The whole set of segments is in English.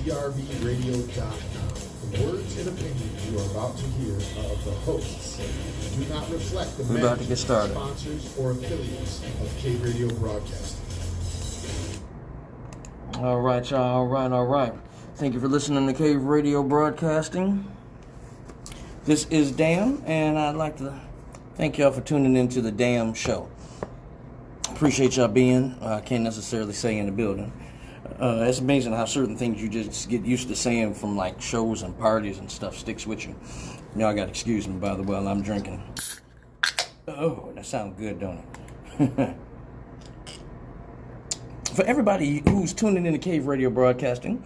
drvradio.com. The words and opinions you are about to hear are of the hosts and do not reflect the management, sponsors, or affiliates of K Radio Broadcasting. All right, y'all. All right. Thank you for listening to Cave Radio Broadcasting. This is Dan, and I'd like to thank y'all for tuning into the damn show. Appreciate y'all being. I can't necessarily say in the building. It's amazing how certain things you just get used to saying from like shows and parties and stuff sticks with you. Y'all got to excuse me, by the way, while I'm drinking. Oh, that sounds good, don't it? For everybody who's tuning in to Cave Radio Broadcasting,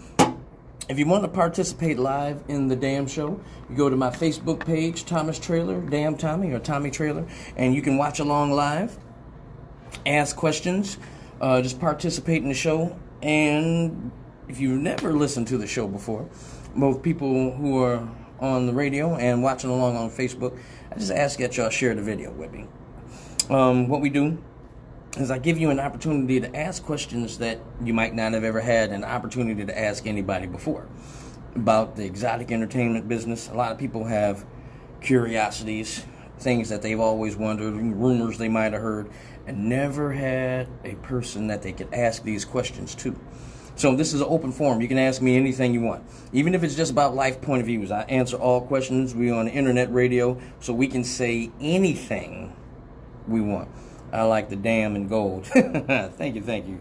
if you want to participate live in the damn show, you go to my Facebook page, Thomas Trailer, Damn Tommy, or Tommy Trailer, and you can watch along live, ask questions, just participate in the show. And if you've never listened to the show before, both people who are on the radio and watching along on Facebook, I just ask that y'all share the video with me. What we do is I give you an opportunity to ask questions that you might not have ever had an opportunity to ask anybody before about the exotic entertainment business. A lot of people have curiosities, things that they've always wondered, rumors they might have heard, and never had a person that they could ask these questions to. So this is an open forum. You can ask me anything you want, even if it's just about life point of views. I answer all questions. We're on the internet radio, so we can say anything we want. I like the damn and gold. Thank you.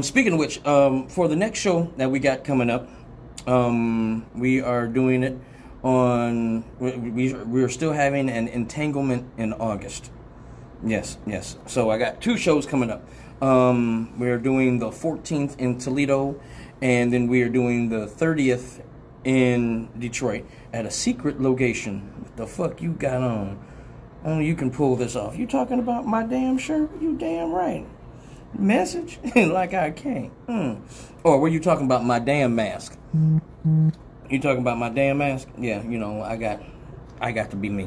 Speaking of which, for the next show that we got coming up, we are doing it on, we're still having an entanglement in August. Yes. So I got 2 shows coming up. We're doing the 14th in Toledo, and then we are doing the 30th in Detroit at a secret location. What the fuck you got on? Only you can pull this off. You talking about my damn shirt? You damn right. Message? Like I can't. Or were you talking about my damn mask? You talking about my damn mask? Yeah, you know, I got to be me.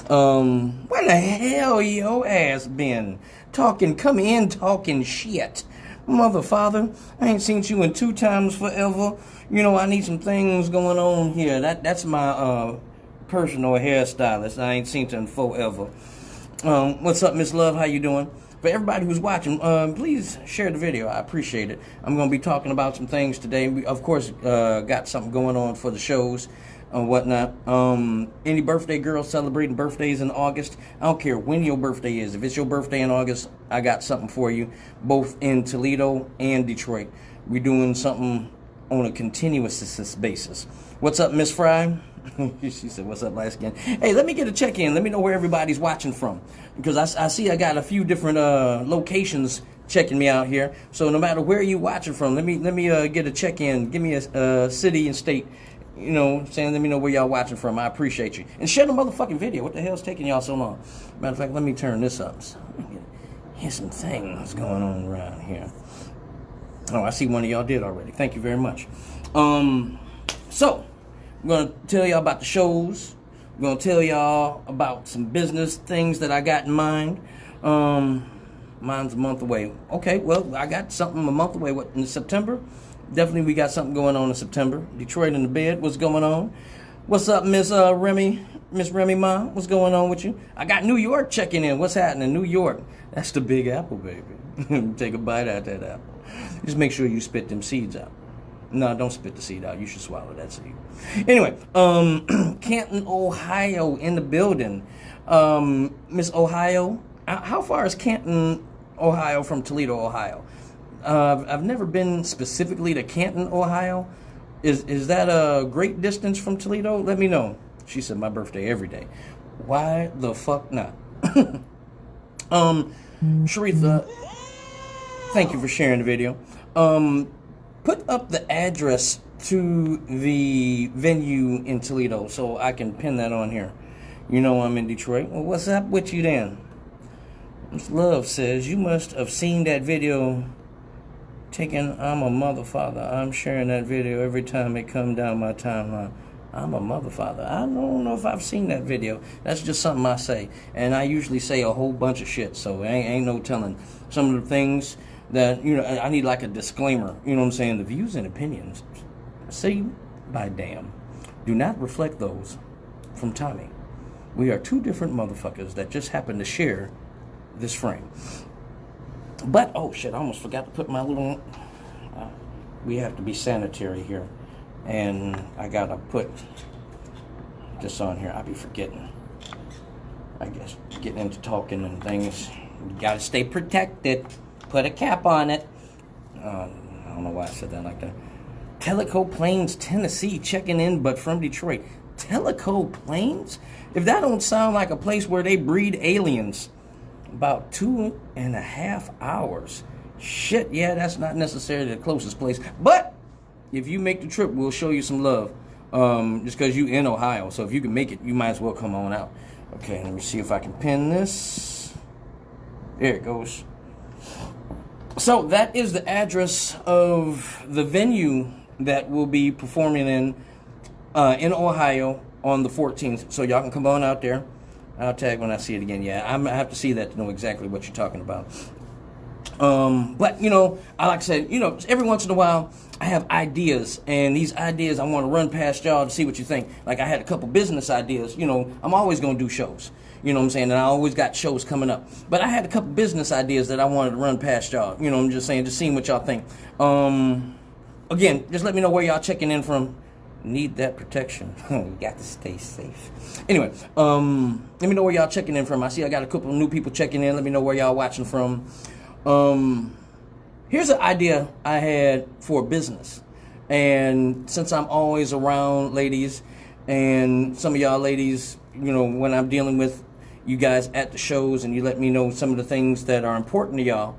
Where the hell your ass been? Come in talking shit. Mother father, I ain't seen you in 2 times forever. You know, I need some things going on here. That's my personal hairstylist. I ain't seen her in forever. What's up, Miss Love? How you doing? For everybody who's watching, please share the video. I appreciate it. I'm going to be talking about some things today. We, of course, got something going on for the shows and whatnot. Any birthday girls celebrating birthdays in August, I don't care when your birthday is. If it's your birthday in August, I got something for you, both in Toledo and Detroit. We're doing something on a continuous basis. What's up, Miss Fry? She said, what's up, light skin? Hey, let me get a check-in. Let me know where everybody's watching from. Because I see I got a few different locations checking me out here. So no matter where you watching from, let me get a check-in. Give me a city and state. You know, saying, let me know where y'all watching from. I appreciate you. And share the motherfucking video. What the hell's taking y'all so long? Matter of fact, let me turn this up. So, here's some things going on around here. Oh, I see one of y'all did already. Thank you very much. So, I'm going to tell y'all about the shows. I'm going to tell y'all about some business things that I got in mind. Mine's a month away. Okay, well, I got something a month away. What, in September? Definitely we got something going on in September. Detroit in the bed. What's going on? What's up, Miss Remy? Miss Remy Ma? What's going on with you? I got New York checking in. What's happening? New York. That's the Big Apple, baby. Take a bite out that apple. Just make sure you spit them seeds out. No, don't spit the seed out. You should swallow that seed. Anyway, Canton, Ohio in the building. Miss Ohio, how far is Canton, Ohio from Toledo, Ohio? I've never been specifically to Canton, Ohio. Is that a great distance from Toledo? Let me know. She said my birthday every day. Why the fuck not? Sharitha, thank you for sharing the video. Put up the address to the venue in Toledo so I can pin that on here. You know I'm in Detroit. Well, what's up with you then? Miss Love says, you must have seen that video taking I'm a mother father. I'm sharing that video every time it come down my timeline. I'm a mother father. I don't know if I've seen that video. That's just something I say. And I usually say a whole bunch of shit, so ain't no telling. Some of the things that, I need like a disclaimer. You know what I'm saying? The views and opinions, say by damn, do not reflect those from Tommy. We are two different motherfuckers that just happen to share this frame. But, oh shit, I almost forgot to put my little... we have to be sanitary here. And I gotta put this on here. I'll be forgetting. I guess getting into talking and things. You gotta stay protected. Put a cap on it. I don't know why I said that like that. Tellico Plains, Tennessee, checking in, but from Detroit. Tellico Plains? If that don't sound like a place where they breed aliens, about 2.5 hours. Shit, yeah, that's not necessarily the closest place. But if you make the trip, we'll show you some love. Just because you in Ohio. So if you can make it, you might as well come on out. Okay, let me see if I can pin this. There it goes. So that is the address of the venue that we'll be performing in Ohio on the 14th. So y'all can come on out there. I'll tag when I see it again. Yeah, I have to see that to know exactly what you're talking about. But, like I said, every once in a while, I have ideas, and these ideas I want to run past y'all to see what you think. Like, I had a couple business ideas. I'm always going to do shows. You know what I'm saying? And I always got shows coming up. But I had a couple business ideas that I wanted to run past y'all. I'm just saying, just seeing what y'all think. Again, just let me know where y'all checking in from. Need that protection. You got to stay safe. Anyway, let me know where y'all checking in from. I see I got a couple of new people checking in. Let me know where y'all watching from. Here's an idea I had for business. And since I'm always around ladies, and some of y'all ladies, when I'm dealing with you guys at the shows and you let me know some of the things that are important to y'all,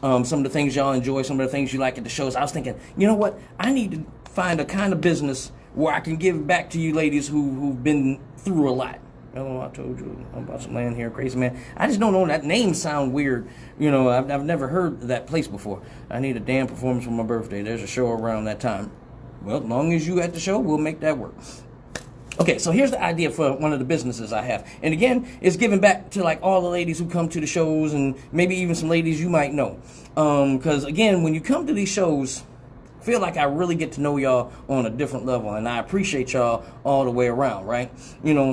some of the things y'all enjoy, some of the things you like at the shows, I was thinking, you know what? I need to find a kind of business where I can give back to you ladies who've been through a lot. I told you about some land here, crazy man. I just don't know, that name sound weird. I've never heard of that place before. I need a damn performance for my birthday. There's a show around that time. Well, as long as you at the show, we'll make that work. Okay, so here's the idea for one of the businesses I have. And again, it's giving back to like all the ladies who come to the shows, and maybe even some ladies you might know. Because again, when you come to these shows, I feel like I really get to know y'all on a different level, and I appreciate y'all all the way around, right?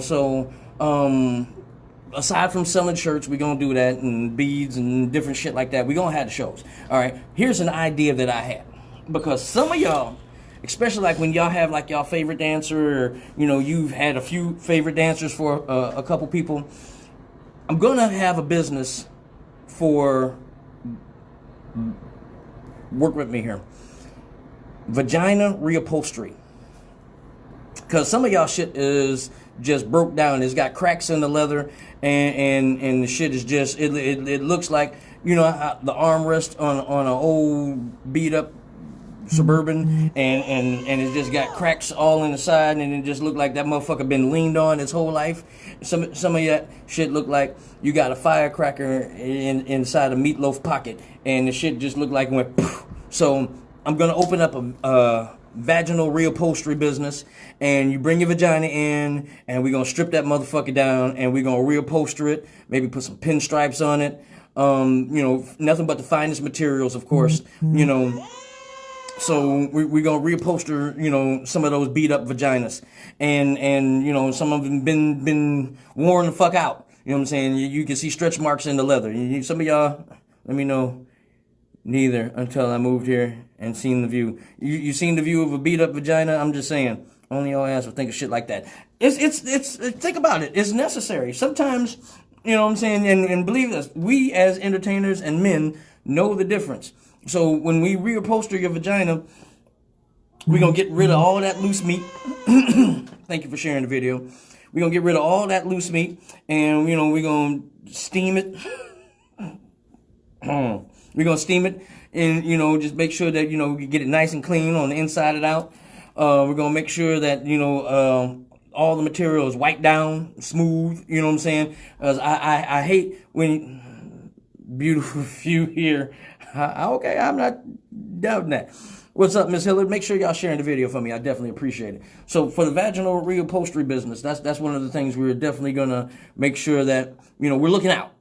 So aside from selling shirts, we're going to do that, and beads and different shit like that. We're going to have the shows. All right, here's an idea that I had. Because some of y'all, especially like when y'all have like y'all favorite dancer, or, you've had a few favorite dancers for a couple people, I'm going to have a business for, work with me here, vagina reupholstery. Because some of y'all shit is just broke down. It's got cracks in the leather, and the shit is just, it looks like, the armrest on an old beat up Suburban, and it just got cracks all in the side, and it just looked like that motherfucker been leaned on his whole life. Some of that shit looked like you got a firecracker inside a meatloaf pocket, and the shit just looked like it went poof. So I'm gonna open up a vaginal reupholstery business, and you bring your vagina in, and we're gonna strip that motherfucker down, and we're gonna reupholster it, maybe put some pinstripes on it, nothing but the finest materials, of course, So we're gonna reupholster, some of those beat up vaginas, and some of them been worn the fuck out. You know what I'm saying? You can see stretch marks in the leather. Some of y'all, let me know. Neither until I moved here and seen the view. You seen the view of a beat up vagina? I'm just saying. Only your ass would think of shit like that. It's think about it. It's necessary. Sometimes, you know what I'm saying, and believe us, we as entertainers and men know the difference. So when we reupholster your vagina, we're going to get rid of all that loose meat. Thank you for sharing the video. We're going to get rid of all that loose meat, and, we're going to steam it. We're going to steam it, and, just make sure that, you get it nice and clean on the inside and out. We're going to make sure that, all the material is wiped down, smooth, you know what I'm saying? I hate when, beautiful view here. Okay, I'm not doubting that. What's up, Miss Hillard? Make sure y'all sharing the video for me. I definitely appreciate it. So for the vaginal reupholstery business, that's one of the things we're definitely going to make sure that, we're looking out,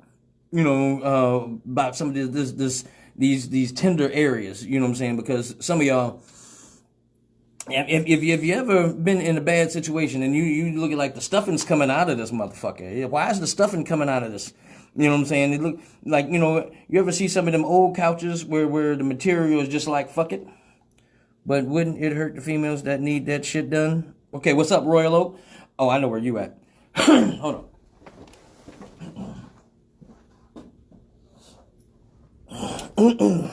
about some of this these tender areas. You know what I'm saying? Because some of y'all, if you ever been in a bad situation and you look at like the stuffing's coming out of this motherfucker. Why is the stuffing coming out of this? You know what I'm saying? It look like, you know, you ever see some of them old couches where the material is just like, fuck it? But wouldn't it hurt the females that need that shit done? Okay, what's up, Royal Oak? Oh, I know where you at. Hold on.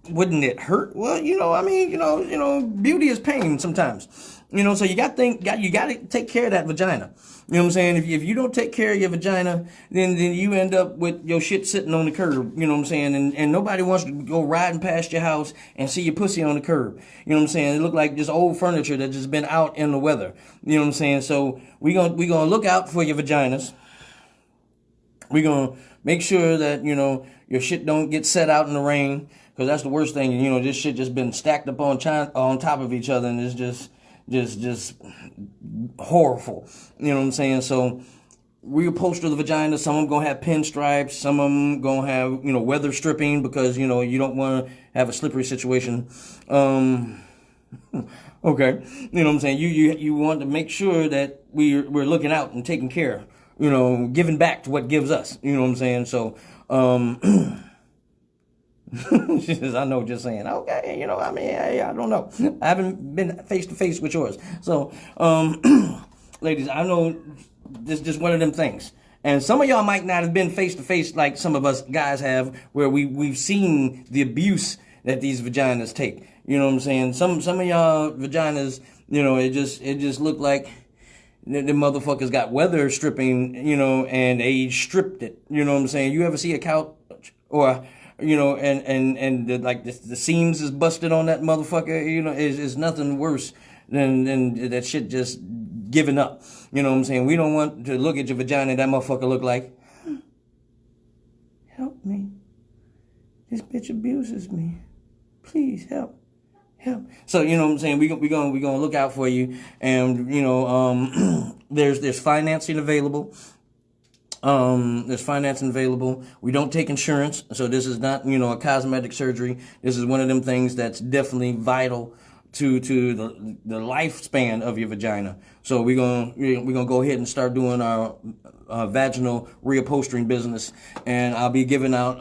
Wouldn't it hurt? Well, you know, I mean, you know, beauty is pain sometimes. You know, so you got to take care of that vagina. You know what I'm saying? If you don't take care of your vagina, then you end up with your shit sitting on the curb. You know what I'm saying? And nobody wants to go riding past your house and see your pussy on the curb. You know what I'm saying? It look like just old furniture that just been out in the weather. You know what I'm saying? So we gonna look out for your vaginas. We gonna make sure that, you know, your shit don't get set out in the rain, because that's the worst thing. You know, this shit just been stacked up on top of each other, and it's just horrible. You know what I'm saying? So we upholster the vagina. Some of them gonna have pinstripes. Some of them gonna have, you know, weather stripping, because, you know, you don't want to have a slippery situation. Okay, you know what I'm saying? You want to make sure that we're looking out and taking care, you know, giving back to what gives us. You know what I'm saying? So she says, I know, just saying. Okay, you know, I mean, I don't know. I haven't been face to face with yours. So, ladies, I know this is just one of them things. And some of y'all might not have been face to face like some of us guys have, where we've seen the abuse that these vaginas take. You know what I'm saying? Some of y'all vaginas, you know, it just looked like the motherfuckers got weather stripping, you know, and they stripped it. You know what I'm saying? You ever see a couch, or, you know, and the seams is busted on that motherfucker? You know, is nothing worse than that shit just giving up. You know what I'm saying? We don't want to look at your vagina and that motherfucker look like, help me. This bitch abuses me. Please help. So, you know what I'm saying? We're gonna look out for you. And, you know, there's financing available. There's financing available. We don't take insurance, so this is not, you know, a cosmetic surgery. This is one of them things that's definitely vital to the lifespan of your vagina. So we're gonna go ahead and start doing our vaginal reupholstering business, and I'll be giving out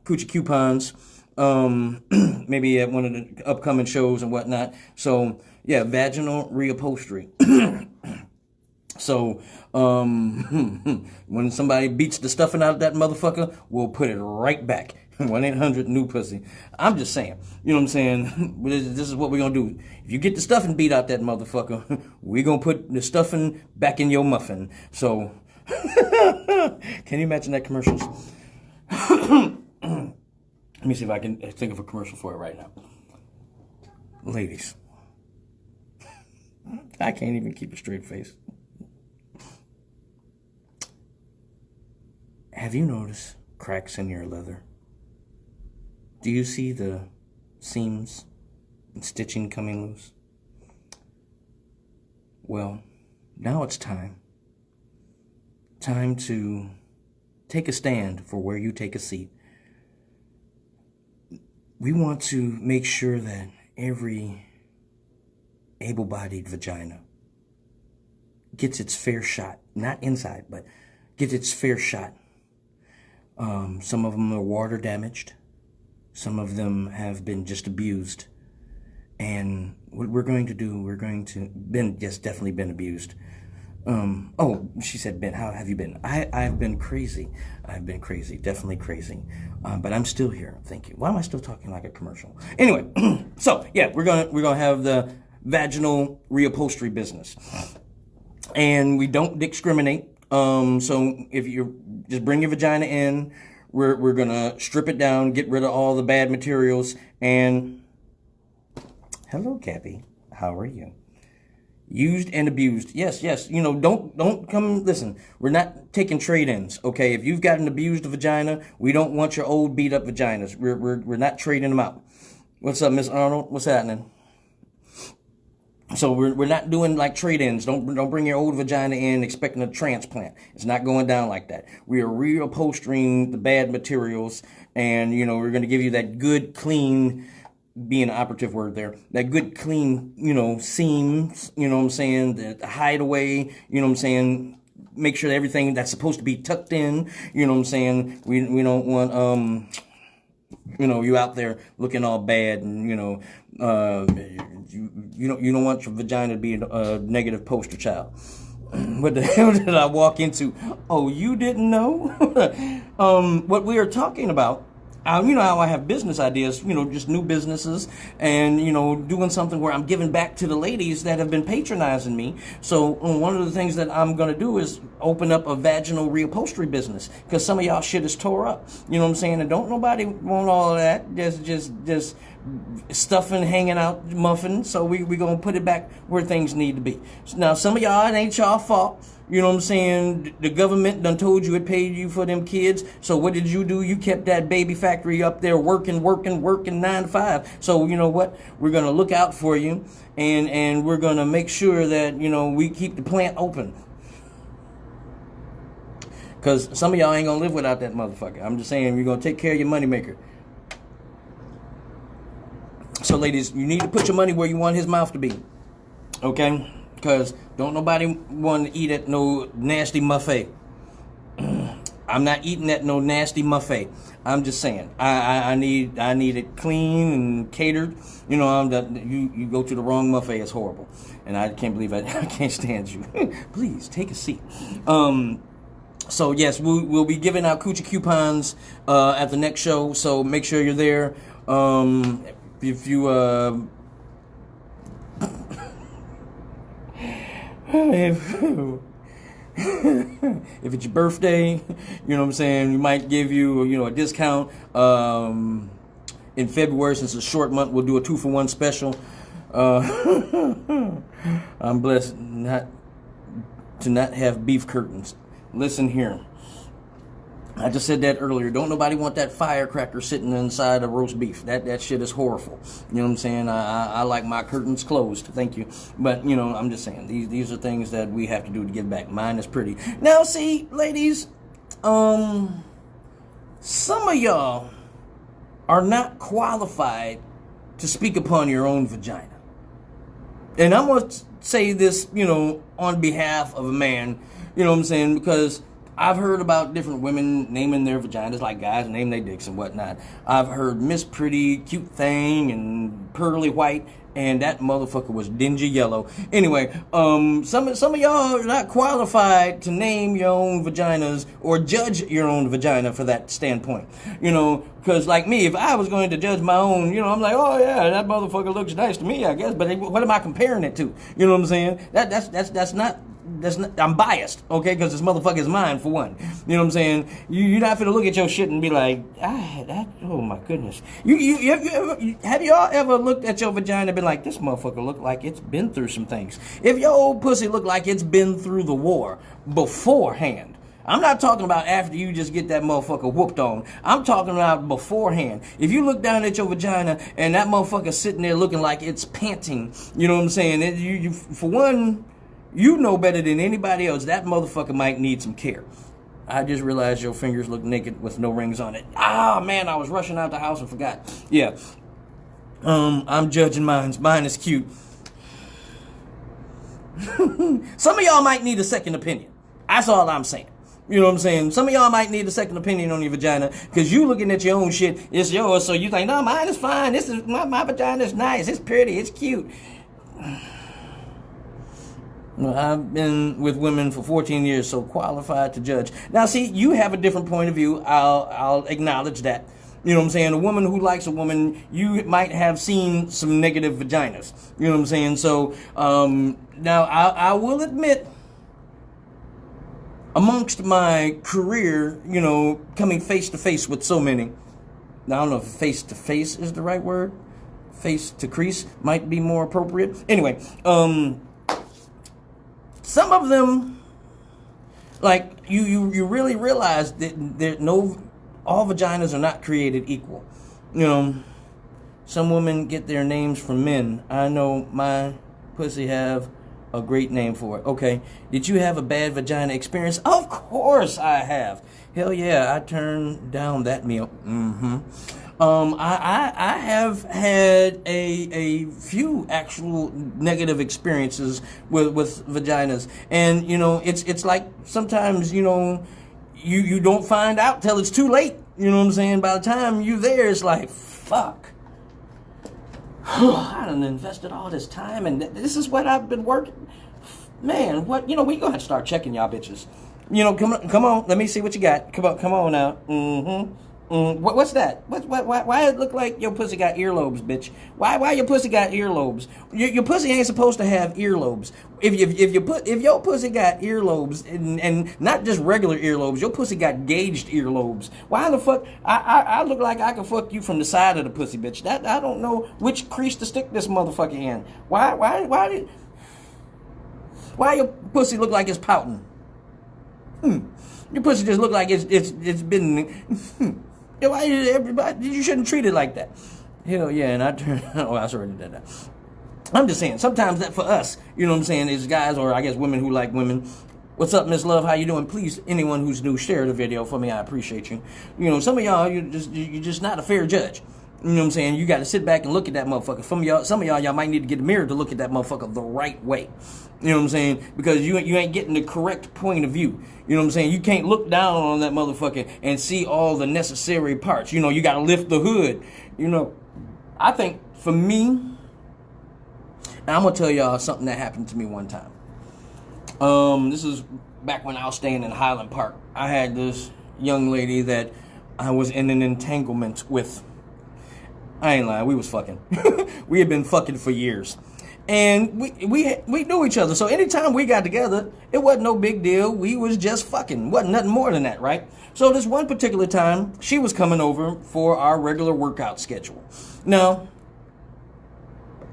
coochie coupons maybe at one of the upcoming shows and whatnot. So yeah, vaginal reupholstery. So, when somebody beats the stuffing out of that motherfucker, we'll put it right back. 1-800-NEW-PUSSY. I'm just saying. You know what I'm saying? This is what we're going to do. If you get the stuffing beat out that motherfucker, we're going to put the stuffing back in your muffin. So, can you imagine that commercials? Let me see if I can think of a commercial for it right now. Ladies. I can't even keep a straight face. Have you noticed cracks in your leather? Do you see the seams and stitching coming loose? Well, now it's time. Time to take a stand for where you take a seat. We want to make sure that every able-bodied vagina gets its fair shot. Not inside, but gets its fair shot. Some of them are water damaged. Some of them have been just abused. And what we're going to do, definitely been abused. Oh, she said, Ben, how have you been? I've been crazy. I've been crazy, definitely crazy. But I'm still here, thank you. Why am I still talking like a commercial? Anyway, so yeah, we're gonna have the vaginal reupholstery business. And we don't discriminate. So if you just bring your vagina in, we're gonna strip it down, get rid of all the bad materials, and hello, Cappy, how are you? Used and abused. Yes. You know, don't come. Listen, we're not taking trade-ins. Okay, if you've got an abused vagina, we don't want your old beat up vaginas. We're not trading them out. What's up, Miss Arnold? What's happening? So we're not doing like trade-ins. Don't bring your old vagina in expecting a transplant. It's not going down like that. We are reupholstering the bad materials, and we're going to give you that good, clean, being an operative word there, that good, clean, seams. You know what I'm saying? The hideaway. You know what I'm saying? Make sure that everything that's supposed to be tucked in. You know what I'm saying? We don't want you out there looking all bad, and you don't want your vagina to be a negative poster child. What the hell did I walk into? Oh, you didn't know? What we are talking about, you know how I have business ideas, just new businesses, and doing something where I'm giving back to the ladies that have been patronizing me. So one of the things that I'm going to do is open up a vaginal reupholstery business, because some of y'all shit is tore up. You know what I'm saying? And don't nobody want all of that. Just stuffing, hanging out, muffin. So we going to put it back where things need to be. Now, some of y'all, it ain't y'all fault. You know what I'm saying? The government done told you it paid you for them kids. So what did you do? You kept that baby factory up there working 9 to 5. So you know what? We're going to look out for you, and we're going to make sure that, we keep the plant open. Because some of y'all ain't going to live without that motherfucker. I'm just saying, you're going to take care of your moneymaker. So ladies, you need to put your money where you want his mouth to be. Okay? Because don't nobody want to eat at no nasty buffet. I'm not eating at no nasty buffet. I'm just saying, I need it clean and catered. You go to the wrong buffet, it's horrible, and I can't believe I can't stand you. Please take a seat. So yes, we'll be giving out coochie coupons at the next show. So make sure you're there. If you if it's your birthday, you know what I'm saying, we might give you, a discount. In February, since it's a short month, we'll do a 2-for-1 special. I'm blessed not to have beef curtains. Listen here. I just said that earlier. Don't nobody want that firecracker sitting inside of roast beef. That shit is horrible. You know what I'm saying? I like my curtains closed. Thank you. But, I'm just saying, these are things that we have to do to give back. Mine is pretty. Now, see, ladies, some of y'all are not qualified to speak upon your own vagina. And I'm going to say this, on behalf of a man, you know what I'm saying, because I've heard about different women naming their vaginas like guys name their dicks and whatnot. I've heard Miss Pretty, Cute Thing, and Pearly White, and that motherfucker was dingy yellow. Anyway, some of y'all are not qualified to name your own vaginas or judge your own vagina for that standpoint. Because like me, if I was going to judge my own, I'm like, oh yeah, that motherfucker looks nice to me, I guess. But what am I comparing it to? You know what I'm saying? That's not. I'm biased, okay, because this motherfucker is mine, for one. You know what I'm saying? You're not finna look at your shit and be like, oh my goodness. Have y'all ever looked at your vagina and been like, this motherfucker look like it's been through some things? If your old pussy look like it's been through the war beforehand, I'm not talking about after you just get that motherfucker whooped on. I'm talking about beforehand. If you look down at your vagina and that motherfucker sitting there looking like it's panting, you know what I'm saying? For one, you know better than anybody else, that motherfucker might need some care. I just realized your fingers look naked with no rings on it. Ah, man, I was rushing out the house and forgot. Yeah. I'm judging mine. Mine is cute. Some of y'all might need a second opinion. That's all I'm saying. You know what I'm saying? Some of y'all might need a second opinion on your vagina, because you looking at your own shit, it's yours, so you think, no, mine is fine. This is my vagina is nice. It's pretty. It's cute. I've been with women for 14 years, so qualified to judge. Now, see, you have a different point of view. I'll acknowledge that. You know what I'm saying? A woman who likes a woman, you might have seen some negative vaginas. You know what I'm saying? So, now, I will admit, amongst my career, coming face to face with so many, now, I don't know if face to face is the right word. Face to crease might be more appropriate. Anyway, some of them, like, you really realize that all vaginas are not created equal. Some women get their names from men. I know my pussy have a great name for it. Okay. Did you have a bad vagina experience? Of course I have. Hell yeah, I turned down that meal. I have had a few actual negative experiences with vaginas, and you know it's like sometimes you don't find out till it's too late. You know what I'm saying? By the time you're there, it's like fuck. I done invested all this time, and this is what I've been working. Man, what we gonna have to start checking y'all bitches. Come on, let me see what you got. Come on now. What's that? Why it look like your pussy got earlobes, bitch? Why your pussy got earlobes? Your pussy ain't supposed to have earlobes. If your pussy got earlobes and not just regular earlobes, your pussy got gauged earlobes. Why the fuck? I look like I can fuck you from the side of the pussy, bitch. That I don't know which crease to stick this motherfucker in. Why your pussy look like it's pouting? Your pussy just look like it's been. Why everybody? You shouldn't treat it like that. Hell yeah, and I turned. Oh, I already did that. I'm just saying. Sometimes that for us, you know what I'm saying, is guys or I guess women who like women. What's up, Miss Love? How you doing? Please, anyone who's new, share the video for me. I appreciate you. Some of y'all, you're just not a fair judge. You know what I'm saying? You got to sit back and look at that motherfucker. Some of y'all might need to get a mirror to look at that motherfucker the right way. You know what I'm saying? Because you ain't getting the correct point of view. You know what I'm saying? You can't look down on that motherfucker and see all the necessary parts. You got to lift the hood. I think for me, and I'm going to tell y'all something that happened to me one time. This is back when I was staying in Highland Park. I had this young lady that I was in an entanglement with. I ain't lying, we was fucking. We had been fucking for years. And we knew each other. So anytime we got together, it wasn't no big deal. We was just fucking. Wasn't nothing more than that, right? So this one particular time, she was coming over for our regular workout schedule. Now,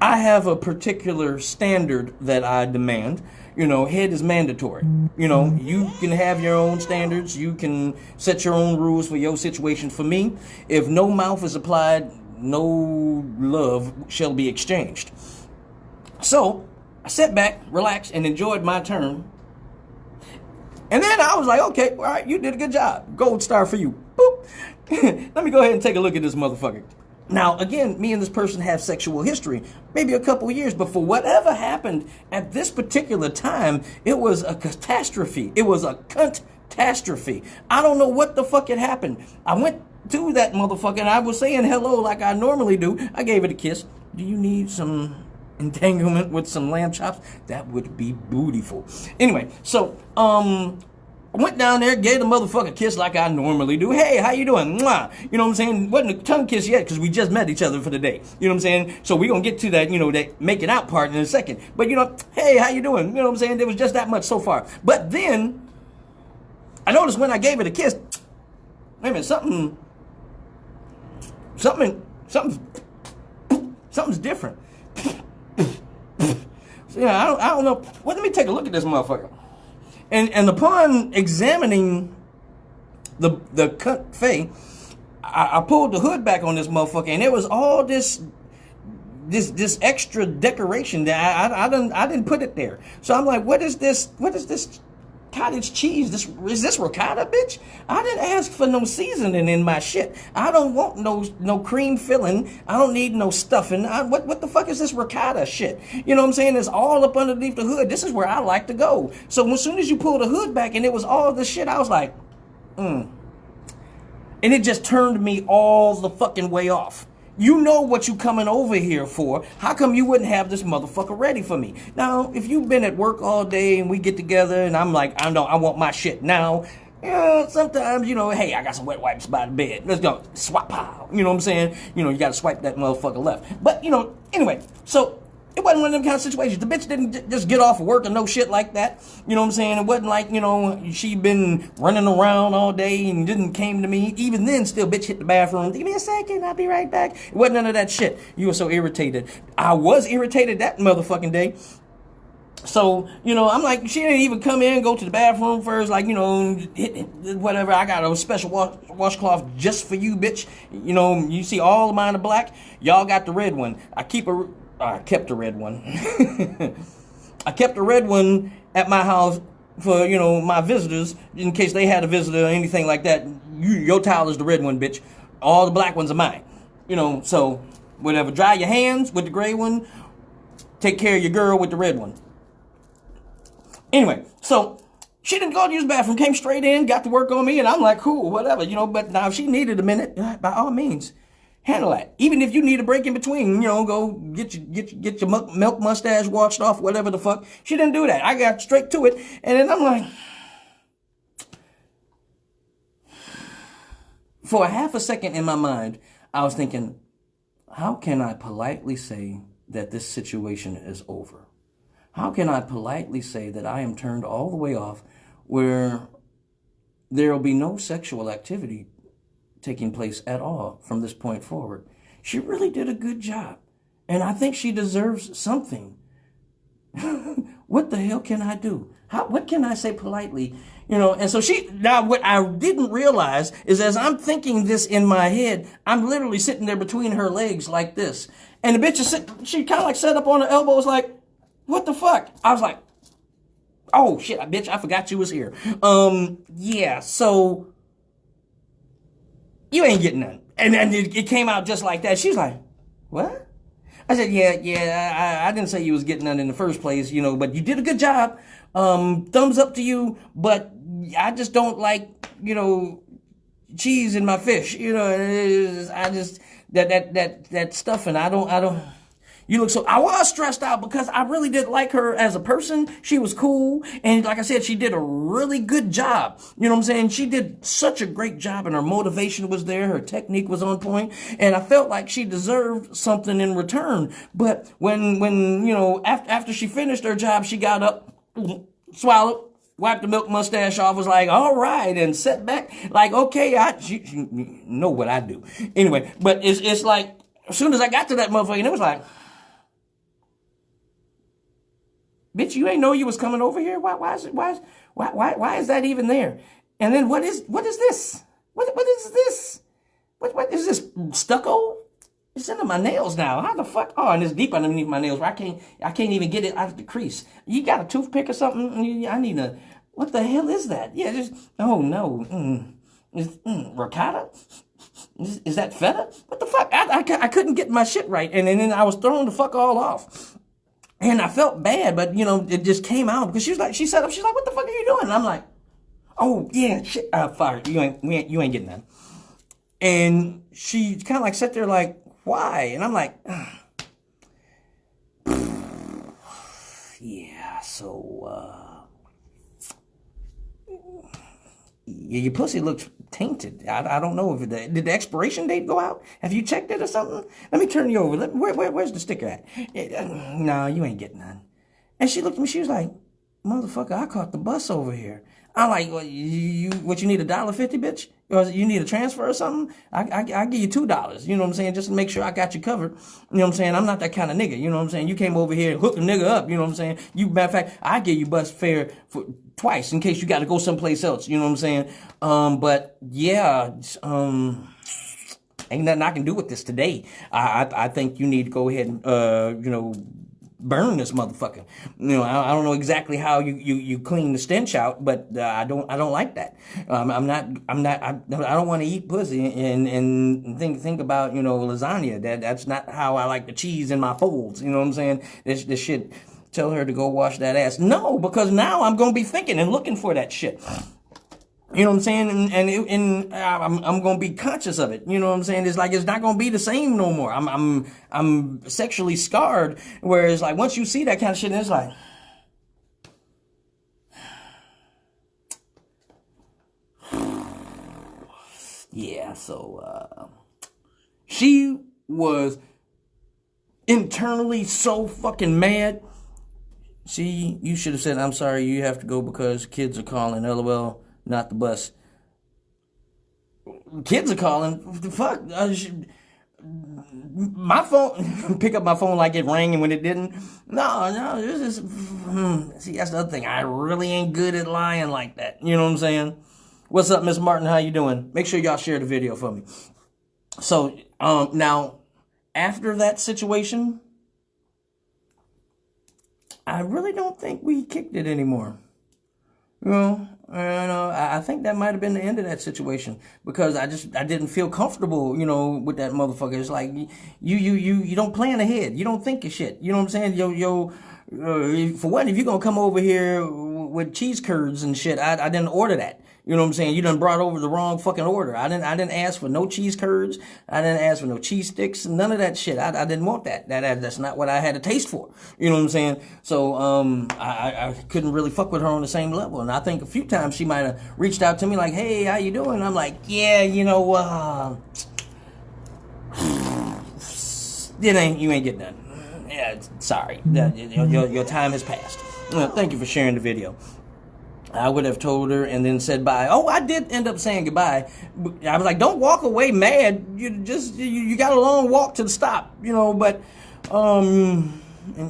I have a particular standard that I demand. Head is mandatory. You can have your own standards. You can set your own rules for your situation. For me, if no mouth is applied, no love shall be exchanged. So I sat back, relaxed, and enjoyed my turn. And then I was like, okay, all right, you did a good job. Gold star for you. Boop. Let me go ahead and take a look at this motherfucker. Now, again, me and this person have sexual history, maybe a couple of years, but for whatever happened at this particular time, it was a catastrophe. It was a cunt-tastrophe. I don't know what the fuck had happened. I went to that motherfucker and I was saying hello like I normally do. I gave it a kiss. Do you need some entanglement with some lamb chops? That would be bootyful. Anyway, so I went down there, gave the motherfucker a kiss like I normally do. Hey, how you doing? Mwah. You know what I'm saying? Wasn't a tongue kiss yet because we just met each other for the day. You know what I'm saying? So we're going to get to that, that making out part in a second. But, hey, how you doing? You know what I'm saying? There was just that much so far. But then I noticed when I gave it a kiss, wait a minute, something's different. So, I don't know. Well, let me take a look at this motherfucker. And upon examining the cunt fay, I pulled the hood back on this motherfucker, and there was all this extra decoration that I didn't put it there. So I'm like, what is this cottage cheese? Is this ricotta, bitch? I didn't ask for no seasoning in my shit. I don't want no cream filling. I don't need no stuffing. What the fuck is this ricotta shit? You know what I'm saying? It's all up underneath the hood. This is where I like to go. So as soon as you pull the hood back and it was all this shit, I was like, And it just turned me all the fucking way off. You know what you coming over here for. How come you wouldn't have this motherfucker ready for me? Now, if you've been at work all day and we get together and I'm like, I know I want my shit now. Sometimes, hey, I got some wet wipes by the bed. Let's go. Swap pow. You know what I'm saying? You got to swipe that motherfucker left. But, anyway, so it wasn't one of them kind of situations. The bitch didn't just get off of work or no shit like that. You know what I'm saying? It wasn't like, she been running around all day and didn't came to me. Even then, still, bitch hit the bathroom. Give me a second, I'll be right back. It wasn't none of that shit. You were so irritated. I was irritated that motherfucking day. So, I'm like, she didn't even come in, go to the bathroom first, like, whatever. I got a special washcloth just for you, bitch. You see all of mine are black. Y'all got the red one. I keep a I kept the red one. I kept the red one at my house for, you know, my visitors, in case they had a visitor or anything like that. Your towel is the red one, bitch. All the black ones are mine. You know, so whatever. Dry your hands with the gray one. Take care of your girl with the red one. Anyway, so she didn't go to use the bathroom, came straight in, got to work on me, and I'm like, cool, whatever, you know. But now if she needed a minute, by all means, handle that. Even if you need a break in between, you know, go get your milk mustache washed off, whatever the fuck. She didn't do that. I got straight to it, and then I'm like, for a half a second in my mind, I was thinking, how can I politely say that this situation is over? How can I politely say that I am turned all the way off, where there will be no sexual activity taking place at all from this point forward? She really did a good job, and I think she deserves something. What the hell can I do? What can I say politely? You know, and so now what I didn't realize is, as I'm thinking this in my head, I'm literally sitting there between her legs like this. And the bitch she kind of like sat up on her elbows like, what the fuck? I was like, oh shit, bitch, I forgot you was here. Yeah, so you ain't getting none. And then it came out just like that. She's like, what? I said, yeah, I didn't say you was getting none in the first place, you know, but you did a good job. Thumbs up to you, but I just don't like, you know, cheese in my fish. You know, I just, that stuff, and I don't. You look so, I was stressed out because I really did like her as a person. She was cool. And like I said, she did a really good job. You know what I'm saying? She did such a great job, and her motivation was there. Her technique was on point. And I felt like she deserved something in return. But when you know, after she finished her job, she got up, swallowed, wiped the milk mustache off, was like, all right, and sat back like, okay, she know what I do. Anyway, but it's like, as soon as I got to that motherfucker, it was like, bitch, you ain't know you was coming over here? Why is that even there? And then what is this? What is this? What is this stucco? It's into my nails now. How the fuck? Oh, and it's deep underneath my nails where I can't even get it out of the crease. You got a toothpick or something? I need a, what the hell is that? Yeah, just, oh no. Ricotta? Is that feta? What the fuck? I couldn't get my shit right. And then I was throwing the fuck all off. And I felt bad, but, you know, it just came out because she sat up, she's like, what the fuck are you doing? And I'm like, oh, yeah, shit, fuck, you ain't getting that. And she kind of like sat there like, why? And I'm like, yeah, so, your pussy looks tainted. I don't know if did the expiration date go out? Have you checked it or something? Let me turn you over. Where's the sticker at? No, you ain't getting none. And she looked at me. She was like, motherfucker, I caught the bus over here. I'm like, well, you need $1.50, bitch? Or you need a transfer or something? I give you $2. You know what I'm saying? Just to make sure I got you covered. You know what I'm saying? I'm not that kind of nigga. You know what I'm saying? You came over here and hooked a nigga up. You know what I'm saying? Matter of fact, I give you bus fare for twice in case you got to go someplace else. You know what I'm saying? But yeah, ain't nothing I can do with this today. I think you need to go ahead and, you know, burn this motherfucker. You know, I don't know exactly how you clean the stench out, but I don't like that. I don't want to eat pussy and think about, you know, lasagna. That's not how I like the cheese in my folds. You know what I'm saying? This shit. Tell her to go wash that ass. No, because now I'm gonna be thinking and looking for that shit. You know what I'm saying? And I'm gonna be conscious of it. You know what I'm saying? It's like, it's not gonna be the same no more. I'm sexually scarred. Whereas like once you see that kind of shit, it's like, yeah. So she was internally so fucking mad. See, you should have said, I'm sorry, you have to go because kids are calling. LOL. Not the bus. Kids are calling. What the fuck? My phone, pick up my phone like it rang and when it didn't. No, this is, see, that's the other thing. I really ain't good at lying like that. You know what I'm saying? What's up, Miss Martin? How you doing? Make sure y'all share the video for me. So, now, after that situation, I really don't think we kicked it anymore. You know, and I think that might have been the end of that situation because I didn't feel comfortable, you know, with that motherfucker. It's like you don't plan ahead. You don't think of shit. You know what I'm saying? For one, if you're gonna come over here with cheese curds and shit, I didn't order that. You know what I'm saying? You done brought over the wrong fucking order. I didn't ask for no cheese curds. I didn't ask for no cheese sticks. None of that shit. I didn't want that. That's not what I had a taste for. You know what I'm saying? So I couldn't really fuck with her on the same level. And I think a few times she might have reached out to me like, "Hey, how you doing?" And I'm like, "Yeah, you know, you ain't getting nothing. Yeah, sorry. Your time has passed. Thank you for sharing the video." I would have told her and then said bye. Oh, I did end up saying goodbye. I was like, don't walk away mad. You got a long walk to the stop, you know, but, and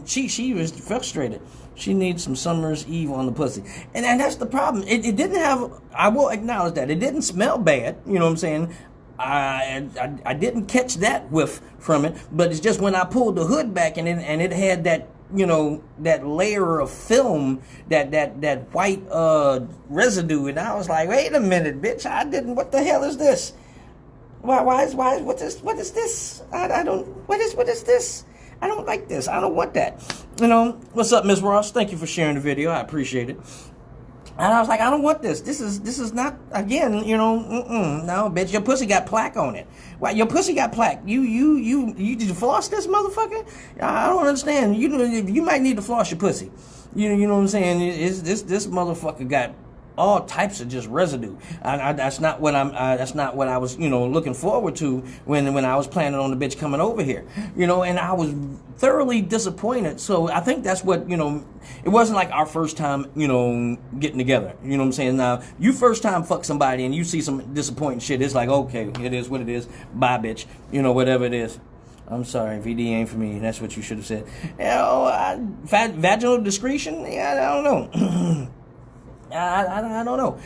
she was frustrated. She needs some summer's eve on the pussy. And that's the problem. It didn't have, I will acknowledge that. It didn't smell bad, you know what I'm saying? I didn't catch that whiff from it, but it's just when I pulled the hood back and it had that, you know, that layer of film, that white residue, and I was like, wait a minute, bitch, I didn't. What the hell is this? What is this? What is this? I don't like this. I don't want that. You know, what's up, Miss Ross? Thank you for sharing the video. I appreciate it. And I was like, I don't want this. This is not, again, you know, no, bitch, your pussy got plaque on it. Why, your pussy got plaque? You did you floss this motherfucker? I don't understand. You might need to floss your pussy. You know what I'm saying? This motherfucker got all types of just residue. That's not what I was, you know, looking forward to when I was planning on the bitch coming over here, you know, and I was thoroughly disappointed. So I think that's what, you know, it wasn't like our first time, you know, getting together. You know what I'm saying? Now, you first time fuck somebody and you see some disappointing shit, it's like, okay, it is what it is. Bye, bitch. You know, whatever it is. I'm sorry, VD ain't for me. That's what you should have said. You know, vaginal discretion? Yeah, I don't know. I don't know.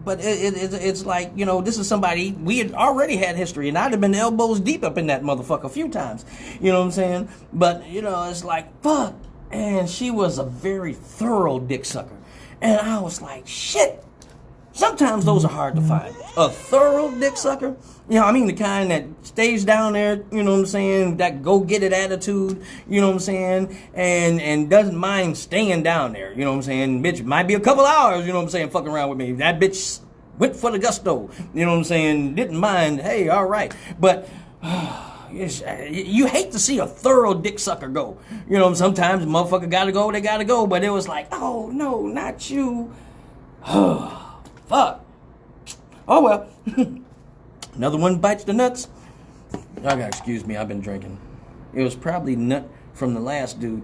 But it's like, you know, this is somebody, we had already had history, and I'd have been elbows deep up in that motherfucker a few times. You know what I'm saying? But, you know, it's like, fuck. And she was a very thorough dick sucker. And I was like, shit. Sometimes those are hard to find. A thorough dick sucker, you know, I mean the kind that stays down there, you know what I'm saying, that go-get-it attitude, you know what I'm saying, and doesn't mind staying down there, you know what I'm saying. Bitch, might be a couple hours, you know what I'm saying, fucking around with me. That bitch went for the gusto, you know what I'm saying, didn't mind, hey, all right. But you hate to see a thorough dick sucker go. You know, sometimes motherfucker gotta go, they gotta go, but it was like, oh, no, not you. Fuck. Oh, well. Another one bites the nuts. Y'all gotta excuse me, I've been drinking. It was probably nut from the last dude.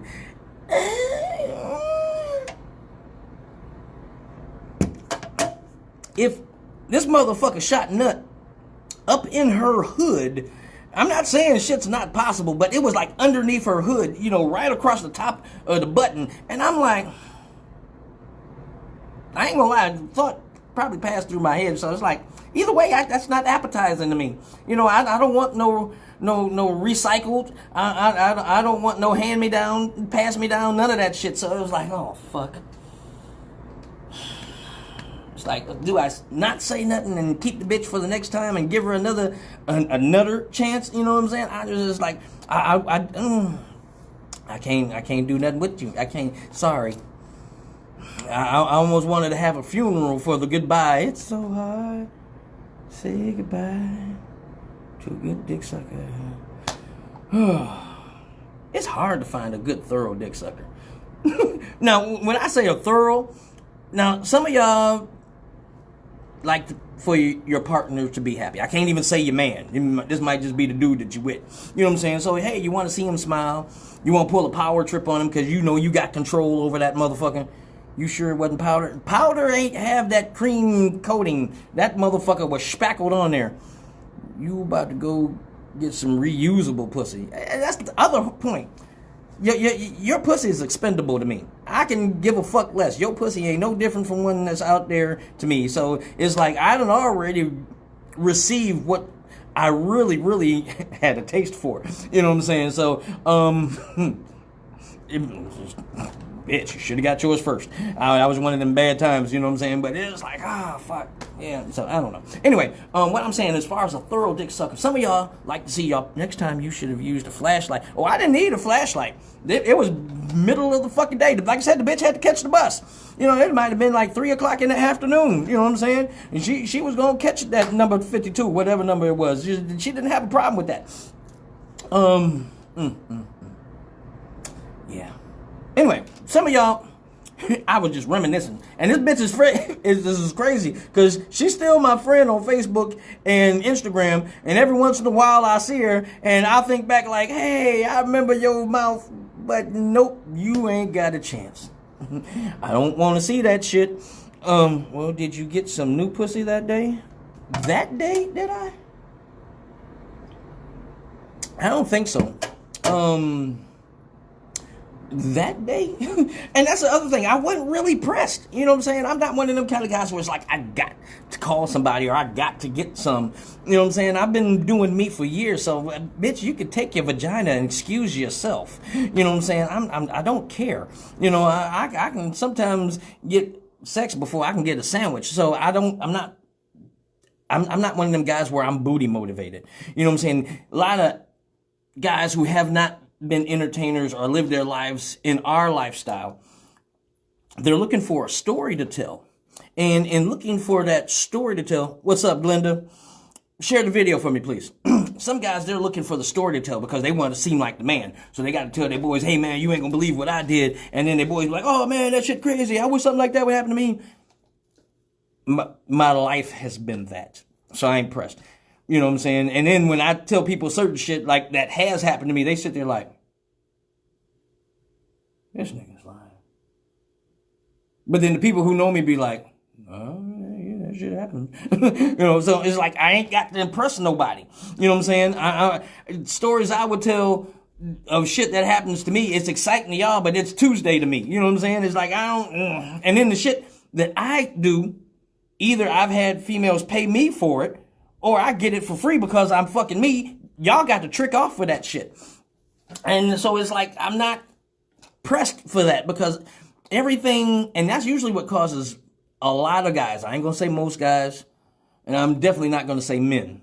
If this motherfucker shot nut up in her hood, I'm not saying shit's not possible, but it was like underneath her hood, you know, right across the top of the button. And I'm like, I ain't gonna lie, I thought probably passed through my head. So it's like, either way, that's not appetizing to me. You know, I don't want no recycled. I don't want no hand me down, pass me down, none of that shit. So it was like, oh fuck. It's like, do I not say nothing and keep the bitch for the next time and give her another chance? You know what I'm saying? I just like, I can't do nothing with you. I can't. Sorry. I almost wanted to have a funeral for the goodbye. It's so hard. Say goodbye to a good dick sucker. It's hard to find a good thorough dick sucker. Now, when I say a thorough, now some of y'all like for your partner to be happy. I can't even say your man. This might just be the dude that you with. You know what I'm saying? So, hey, you want to see him smile. You want to pull a power trip on him because you know you got control over that motherfucker. You sure it wasn't powder? Powder ain't have that cream coating. That motherfucker was spackled on there. You about to go get some reusable pussy. That's the other point. Your pussy is expendable to me. I can give a fuck less. Your pussy ain't no different from one that's out there to me. So it's like I done already received what I really, really had a taste for. You know what I'm saying? So, bitch, you should have got yours first. I was one of them bad times, you know what I'm saying? But it was like, fuck. Yeah, so I don't know. Anyway, what I'm saying as far as a thorough dick sucker, some of y'all like to see y'all, next time you should have used a flashlight. Oh, I didn't need a flashlight. It was middle of the fucking day. Like I said, the bitch had to catch the bus. You know, it might have been like 3 o'clock in the afternoon, you know what I'm saying? And she was going to catch that number 52, whatever number it was. She didn't have a problem with that. Yeah. Anyway, some of y'all, I was just reminiscing, and this bitch this is crazy because she's still my friend on Facebook and Instagram, and every once in a while I see her and I think back like, hey, I remember your mouth, but nope, you ain't got a chance. I don't want to see that shit. Well, did you get some new pussy that day? That day, did I? I don't think so. That day? And that's the other thing. I wasn't really pressed. You know what I'm saying? I'm not one of them kind of guys where it's like, I got to call somebody or I got to get some. You know what I'm saying? I've been doing me for years. So, bitch, you could take your vagina and excuse yourself. You know what I'm saying? I don't care. You know, I can sometimes get sex before I can get a sandwich. So I'm not one of them guys where I'm booty motivated. You know what I'm saying? A lot of guys who have not been entertainers or lived their lives in our lifestyle, they're looking for a story to tell. And in looking for that story to tell, what's up, Glenda? Share the video for me, please. Some guys, they're looking for the story to tell because they want to seem like the man. So they got to tell their boys, hey, man, you ain't going to believe what I did. And then their boys be like, oh, man, that shit crazy. I wish something like that would happen to me. My life has been that. So I ain't pressed. You know what I'm saying? And then when I tell people certain shit like that has happened to me, they sit there like, this nigga's lying. But then the people who know me be like, oh, yeah, that shit happened. You know, so it's like I ain't got to impress nobody. You know what I'm saying? Stories I would tell of shit that happens to me, it's exciting to y'all, but it's Tuesday to me. You know what I'm saying? It's like I don't. And then the shit that I do, either I've had females pay me for it, or I get it for free because I'm fucking me. Y'all got to trick off for that shit. And so it's like, I'm not pressed for that because everything, and that's usually what causes a lot of guys. I ain't going to say most guys, and I'm definitely not going to say men.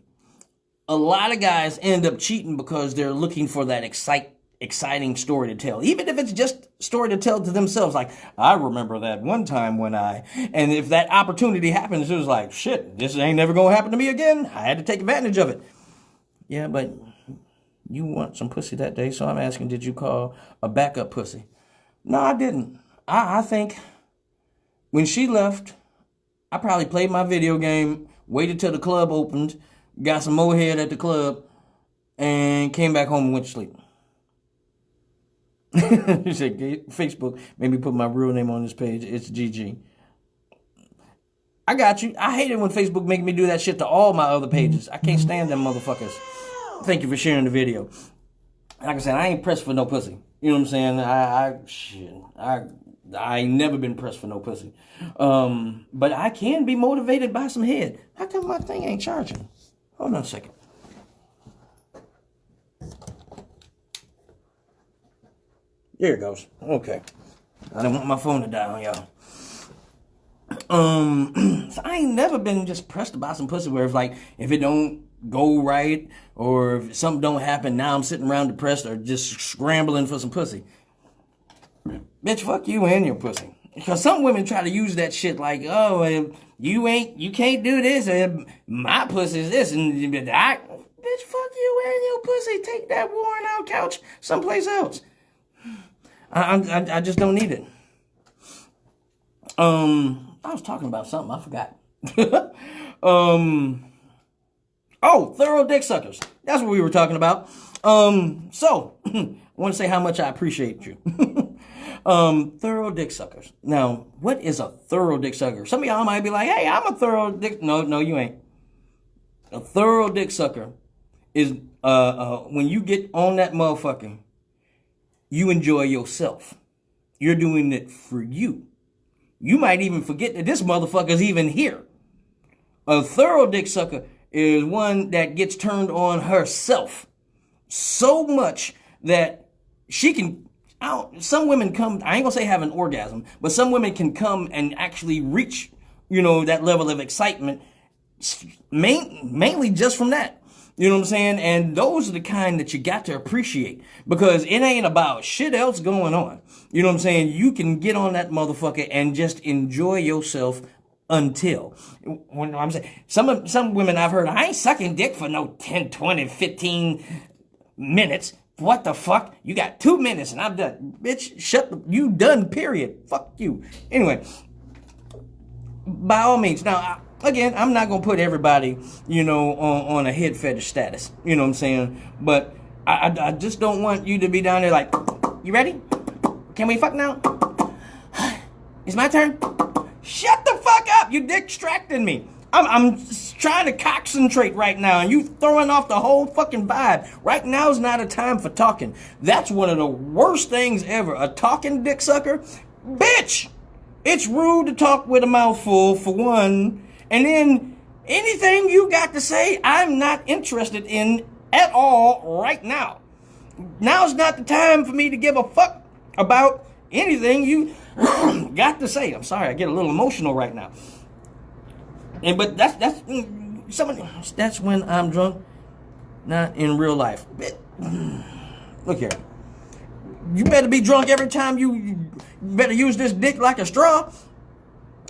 A lot of guys end up cheating because they're looking for that exciting story to tell. Even if it's just story to tell to themselves. Like, I remember that one time when and if that opportunity happens, it was like, shit, this ain't never gonna happen to me again. I had to take advantage of it. Yeah, but you want some pussy that day, so I'm asking, did you call a backup pussy? No, I didn't. I think when she left, I probably played my video game, waited till the club opened, got some more head at the club, and came back home and went to sleep. He said, Facebook made me put my real name on this page. It's GG. I got you. I hate it when Facebook make me do that shit to all my other pages. I can't stand them motherfuckers. Thank you for sharing the video. Like I said, I ain't pressed for no pussy. You know what I'm saying? I ain't never been pressed for no pussy. But I can be motivated by some head. How come my thing ain't charging? Hold on a second. There it goes. Okay. I don't want my phone to die on y'all. So I ain't never been just pressed about some pussy where if it don't go right or if something don't happen, now I'm sitting around depressed or just scrambling for some pussy. Bitch, fuck you and your pussy. Because some women try to use that shit like, oh, you can't do this, and my pussy's this, and bitch, fuck you and your pussy. Take that worn out couch someplace else. I just don't need it. I was talking about something. I forgot. Thorough dick suckers. That's what we were talking about. So, I want to say how much I appreciate you. Thorough dick suckers. Now, what is a thorough dick sucker? Some of y'all might be like, hey, I'm a thorough dick. No, you ain't. A thorough dick sucker is when you get on that motherfucker, you enjoy yourself. You're doing it for you. You might even forget that this motherfucker's even here. A thorough dick sucker is one that gets turned on herself so much that she can Some women come, I ain't gonna say have an orgasm, but some women can come and actually reach, you know, that level of excitement, mainly just from that. You know what I'm saying? And those are the kind that you got to appreciate, because it ain't about shit else going on. You know what I'm saying? You can get on that motherfucker and just enjoy yourself until, when I'm saying, some women I've heard, I ain't sucking dick for no 10, 20, 15 minutes. What the fuck? You got 2 minutes and I'm done. Bitch, you done, period. Fuck you. Anyway, by all means. Now, again, I'm not going to put everybody, you know, on a head fetish status. You know what I'm saying? But I just don't want you to be down there like, you ready? Can we fuck now? It's my turn. Shut the fuck up. You distracting me. I'm trying to concentrate right now, and you throwing off the whole fucking vibe. Right now is not a time for talking. That's one of the worst things ever. A talking dick sucker? Bitch! It's rude to talk with a mouthful, for one. And then, anything you got to say, I'm not interested in at all right now. Now's not the time for me to give a fuck about anything you got to say. I'm sorry, I get a little emotional right now. But that's when I'm drunk, not in real life. Look here, you better be drunk every time. You better use this dick like a straw.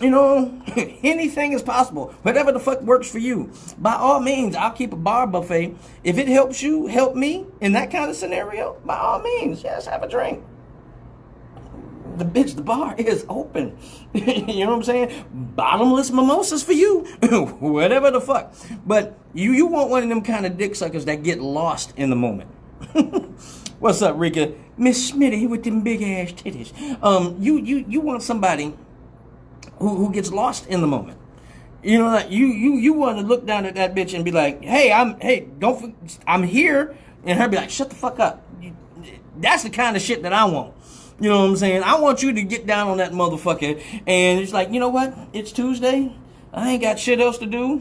You know, anything is possible. Whatever the fuck works for you. By all means, I'll keep a bar buffet. If it helps you, help me in that kind of scenario, by all means, yes, have a drink. The bar is open. You know what I'm saying? Bottomless mimosas for you. Whatever the fuck. But you want one of them kind of dick suckers that get lost in the moment. What's up, Rika? Miss Smitty with them big ass titties. You want somebody who gets lost in the moment. You know, like you want to look down at that bitch and be like, I'm here, and her be like, shut the fuck up. That's the kind of shit that I want. You know what I'm saying? I want you to get down on that motherfucker, and it's like, you know what? It's Tuesday. I ain't got shit else to do.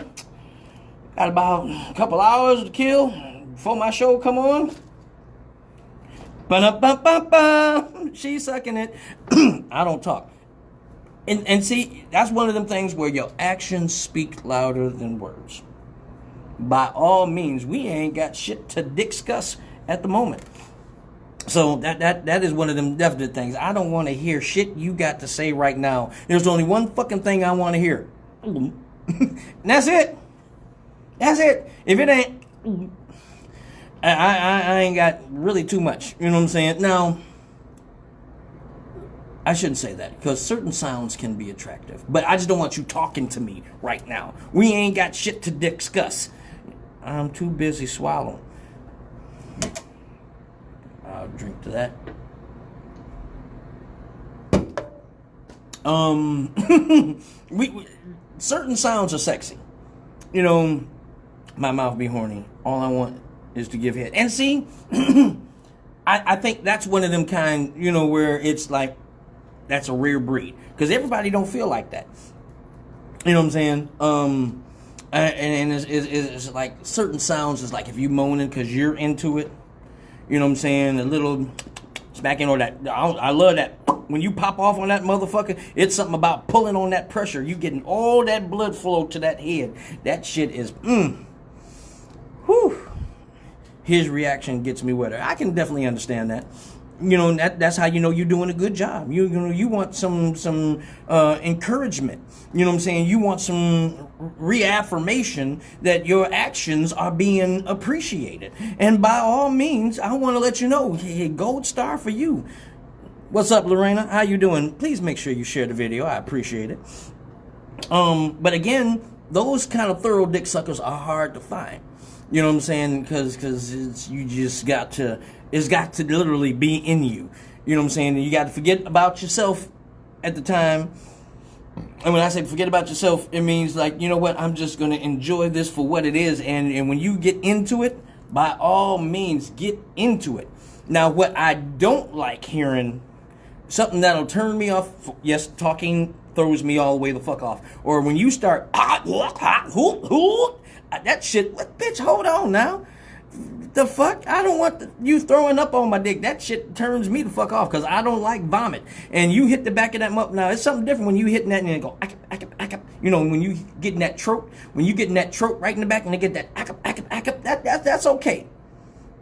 Got about a couple hours to kill before my show come on. Ba-da-ba-ba-ba. She's sucking it. I don't talk. And see, that's one of them things where your actions speak louder than words. By all means, we ain't got shit to discuss at the moment. So that is one of them definite things. I don't want to hear shit you got to say right now. There's only one fucking thing I want to hear. And that's it. That's it. If it ain't, I ain't got really too much. You know what I'm saying? Now, I shouldn't say that, because certain sounds can be attractive. But I just don't want you talking to me right now. We ain't got shit to discuss. I'm too busy swallowing. I'll drink to that. Certain sounds are sexy. You know, my mouth be horny. All I want is to give head. And see, I think that's one of them kind, you know, where it's like, that's a rare breed. Because everybody don't feel like that. You know what I'm saying? And it's like certain sounds is like if you moaning because you're into it. You know what I'm saying? A little smacking or that. I love that. When you pop off on that motherfucker, it's something about pulling on that pressure. You getting all that blood flow to that head. That shit is, whew. His reaction gets me wetter. I can definitely understand that. You know, that's how you know you're doing a good job. You know, you want some encouragement. You know what I'm saying? You want some reaffirmation that your actions are being appreciated. And by all means, I want to let you know, hey, gold star for you. What's up, Lorena? How you doing? Please make sure you share the video. I appreciate it. But again, those kind of thorough dick suckers are hard to find. You know what I'm saying? Because you just got to, it's got to literally be in you. You know what I'm saying? You got to forget about yourself at the time. And when I say forget about yourself, it means like, you know what? I'm just going to enjoy this for what it is. And when you get into it, by all means, get into it. Now, what I don't like hearing, something that'll turn me off, yes, talking throws me all the way the fuck off. Or when you start, that shit, what, bitch, hold on now. The fuck? I don't want you throwing up on my dick. That shit turns me the fuck off because I don't like vomit. And you hit the back of that muff. Now, it's something different when you hitting that and then go, you know, when you getting that throat, right in the back and they get that, that's okay.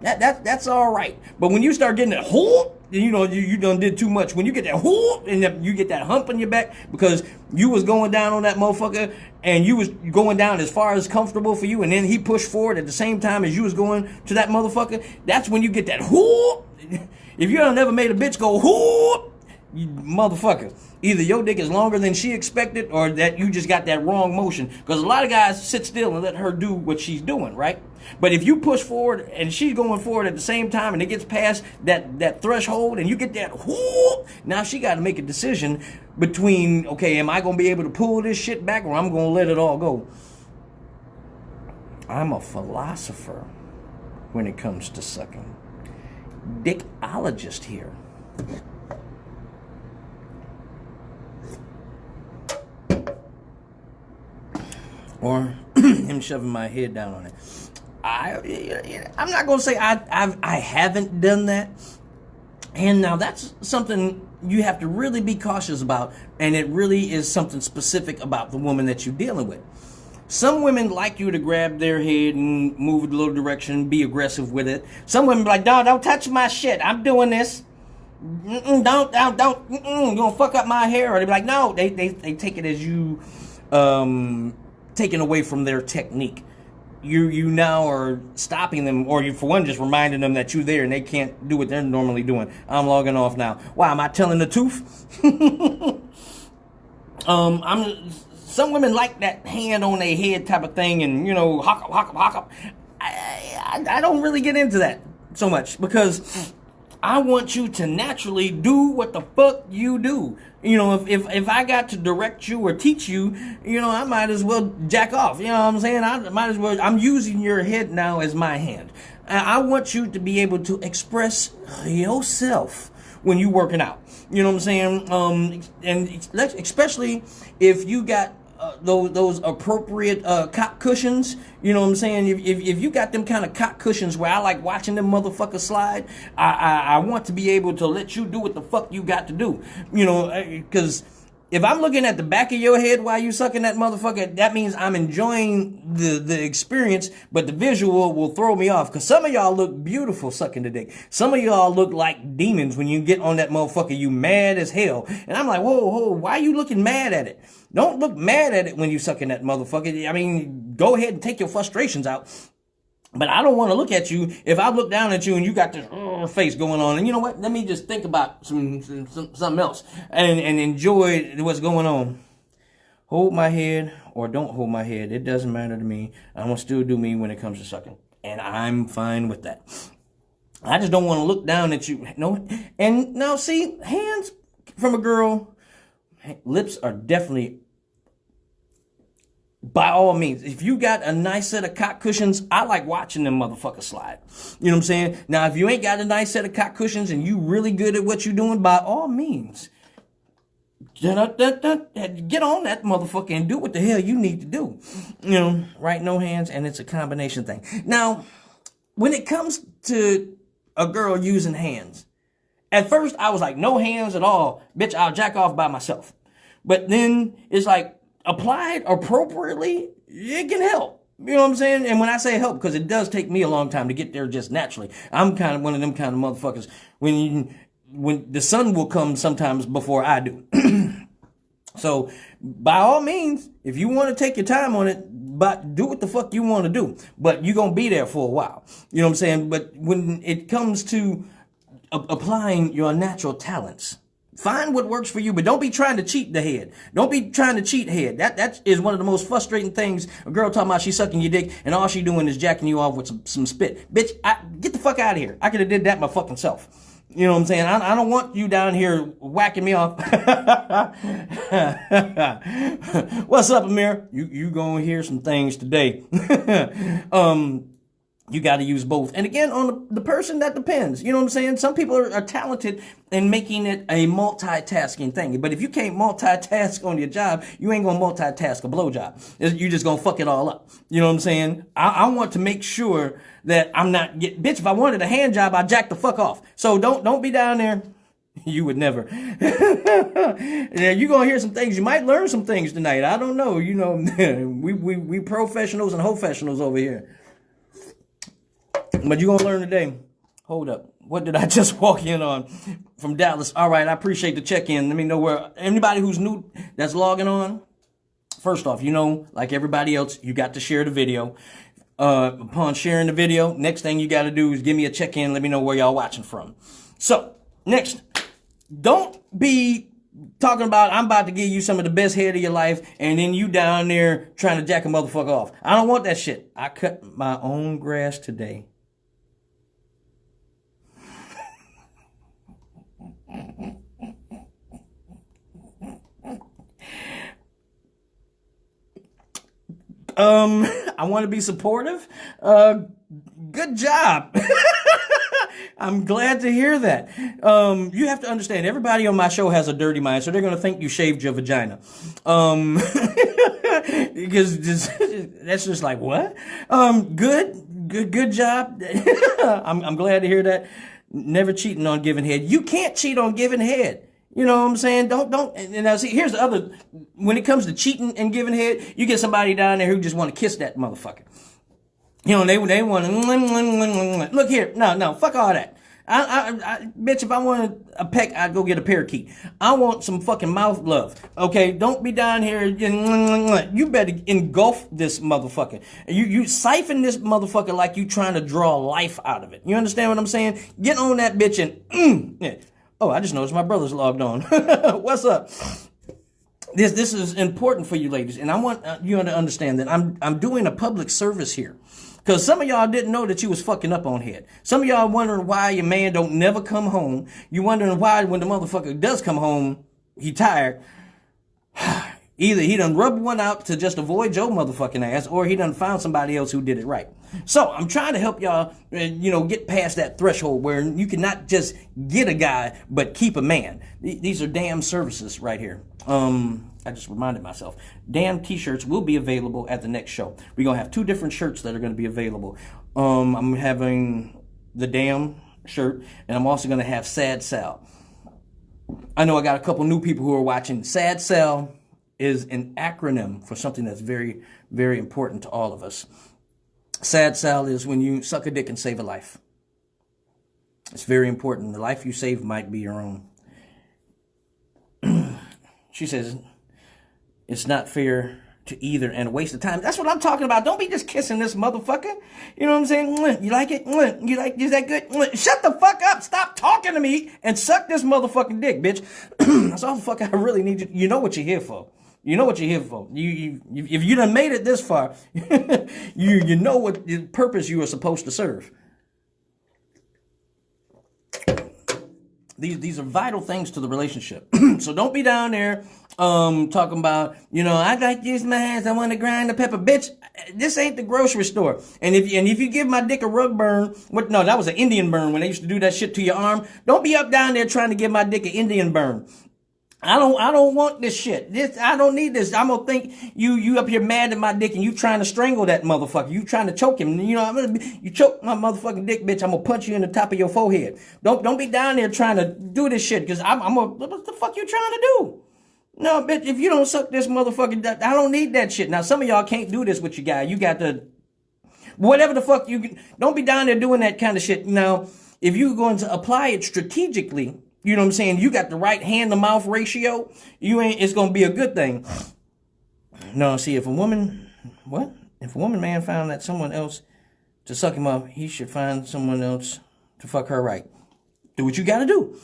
That's all right. But when you start getting that whoop, you know, you done did too much. When you get that whoop and you get that hump on your back because you was going down on that motherfucker and you was going down as far as comfortable for you, and then he pushed forward at the same time as you was going to that motherfucker, that's when you get that whoop. If you done never made a bitch go whoop, you motherfucker, either your dick is longer than she expected or that you just got that wrong motion. Because a lot of guys sit still and let her do what she's doing, right? But if you push forward and she's going forward at the same time and it gets past that threshold and you get that whoop, now she got to make a decision between, okay, am I going to be able to pull this shit back or I'm going to let it all go? I'm a philosopher when it comes to sucking. Dickologist here. Or him shoving my head down on it. I'm not going to say I haven't done that. And now that's something you have to really be cautious about. And it really is something specific about the woman that you're dealing with. Some women like you to grab their head and move it a little direction, be aggressive with it. Some women be like, don't touch my shit. I'm doing this. Don't. You're going to fuck up my hair. Or they be like, no. They take it as you taken away from their technique. You now are stopping them, or you, for one, just reminding them that you're there and they can't do what they're normally doing. I'm logging off now. Why, am I telling the truth? Some women like that hand on their head type of thing, and, you know, hock up. I don't really get into that so much because I want you to naturally do what the fuck you do. You know, if I got to direct you or teach you, you know, I might as well jack off. You know what I'm saying? I might as well. I'm using your head now as my hand. I want you to be able to express yourself when you working out. You know what I'm saying? And especially if you got those appropriate cock cushions. You know what I'm saying? If you got them kind of cock cushions where I like watching them motherfuckers slide, I want to be able to let you do what the fuck you got to do. You know, because if I'm looking at the back of your head while you sucking that motherfucker, that means I'm enjoying the experience, but the visual will throw me off. Because some of y'all look beautiful sucking the dick. Some of y'all look like demons when you get on that motherfucker. You mad as hell. And I'm like, whoa, why are you looking mad at it? Don't look mad at it when you sucking that motherfucker. I mean, go ahead and take your frustrations out. But I don't want to look at you if I look down at you and you got this face going on. And you know what? Let me just think about something else and enjoy what's going on. Hold my head or don't hold my head. It doesn't matter to me. I'm going to still do me when it comes to sucking. And I'm fine with that. I just don't want to look down at you. No. And now, see, hands from a girl, lips are definitely... By all means, if you got a nice set of cock cushions, I like watching them motherfuckers slide. You know what I'm saying? Now, if you ain't got a nice set of cock cushions and you really good at what you're doing, by all means, get on that motherfucker and do what the hell you need to do. You know, right? No hands, and it's a combination thing. Now, when it comes to a girl using hands, at first I was like, no hands at all. Bitch, I'll jack off by myself. But then it's like, applied appropriately, it can help. You know what I'm saying? And when I say help, because it does take me a long time to get there just naturally. I'm kind of one of them kind of motherfuckers. When the sun will come sometimes before I do. So, by all means, if you want to take your time on it, but do what the fuck you want to do. But you're going to be there for a while. You know what I'm saying? But when it comes to applying your natural talents, find what works for you, but don't be trying to cheat the head. Don't be trying to cheat head. That is one of the most frustrating things. A girl talking about she's sucking your dick and all she doing is jacking you off with some spit. Bitch, get the fuck out of here. I could have did that my fucking self. You know what I'm saying? I don't want you down here whacking me off. What's up, Amir? You gonna hear some things today. You got to use both. And again, on the person, that depends. You know what I'm saying? Some people are talented in making it a multitasking thing. But if you can't multitask on your job, you ain't going to multitask a blowjob. You're just going to fuck it all up. You know what I'm saying? I want to make sure that I'm not bitch, if I wanted a hand job, I'd jack the fuck off. So don't be down there. You would never. Yeah, you're going to hear some things. You might learn some things tonight. I don't know. You know, we professionals and professionals over here. But you're going to learn today. Hold up. What did I just walk in on from Dallas? All right, I appreciate the check-in. Let me know where anybody who's new that's logging on. First off, you know, like everybody else, you got to share the video. Upon sharing the video, next thing you got to do is give me a check-in. Let me know where y'all watching from. So, next, don't be talking about I'm about to give you some of the best head of your life and then you down there trying to jack a motherfucker off. I don't want that shit. I cut my own grass today. I want to be supportive. Good job. I'm glad to hear that. You have to understand, everybody on my show has a dirty mind, so they're going to think you shaved your vagina. Because that's just like, what? Good job. I'm glad to hear that. Never cheating on giving head. You can't cheat on giving head. You know what I'm saying? Don't. And now see, here's the other. When it comes to cheating and giving head, you get somebody down there who just want to kiss that motherfucker. You know, they want to look here. No, fuck all that. I bitch, if I wanted a peck, I'd go get a parakeet. I want some fucking mouth love. Okay, don't be down here. You better engulf this motherfucker. You siphon this motherfucker like you trying to draw life out of it. You understand what I'm saying? Get on that bitch and yeah. Oh, I just noticed my brother's logged on. What's up? This is important for you ladies, and I want you to understand that I'm doing a public service here. Because some of y'all didn't know that you was fucking up on head. Some of y'all wondering why your man don't never come home. You wondering why when the motherfucker does come home, he tired. Either he done rubbed one out to just avoid your motherfucking ass, or he done found somebody else who did it right. So I'm trying to help y'all, get past that threshold where you can not just get a guy, but keep a man. These are damn services right here. I just reminded myself. Damn t-shirts will be available at the next show. We're going to have 2 different shirts that are going to be available. I'm having the damn shirt, and I'm also going to have Sad Sal. I know I got a couple new people who are watching. Sad Sal is an acronym for something that's very, very important to all of us. Sad Sal is when you suck a dick and save a life. It's very important. The life you save might be your own. She says, it's not fair to either and a waste of time. That's what I'm talking about. Don't be just kissing this motherfucker. You know what I'm saying? You like it? You like, is that good? Shut the fuck up. Stop talking to me and suck this motherfucking dick, bitch. That's all the fuck I really need you. You know what you're here for. You know what you're here for. You if you done made it this far, you know what the purpose you are supposed to serve. These are vital things to the relationship. So don't be down there talking about, I like to use my hands, I want to grind the pepper. Bitch, this ain't the grocery store. And if you give my dick a rug burn, no, that was an Indian burn when they used to do that shit to your arm. Don't be up down there trying to give my dick an Indian burn. I don't want this shit. I don't need this. I'm gonna think you up here mad at my dick and you trying to strangle that motherfucker. You trying to choke him. You choke my motherfucking dick, bitch. I'm gonna punch you in the top of your forehead. Don't be down there trying to do this shit because what the fuck you trying to do? No, bitch, if you don't suck this motherfucker, I don't need that shit. Now, some of y'all can't do this with your guy. You got to, whatever the fuck don't be down there doing that kind of shit. Now, if you're going to apply it strategically, you know what I'm saying? You got the right hand-to-mouth ratio. It's going to be a good thing. No, see, if a woman man found that someone else to suck him up, he should find someone else to fuck her right. Do what you got to do.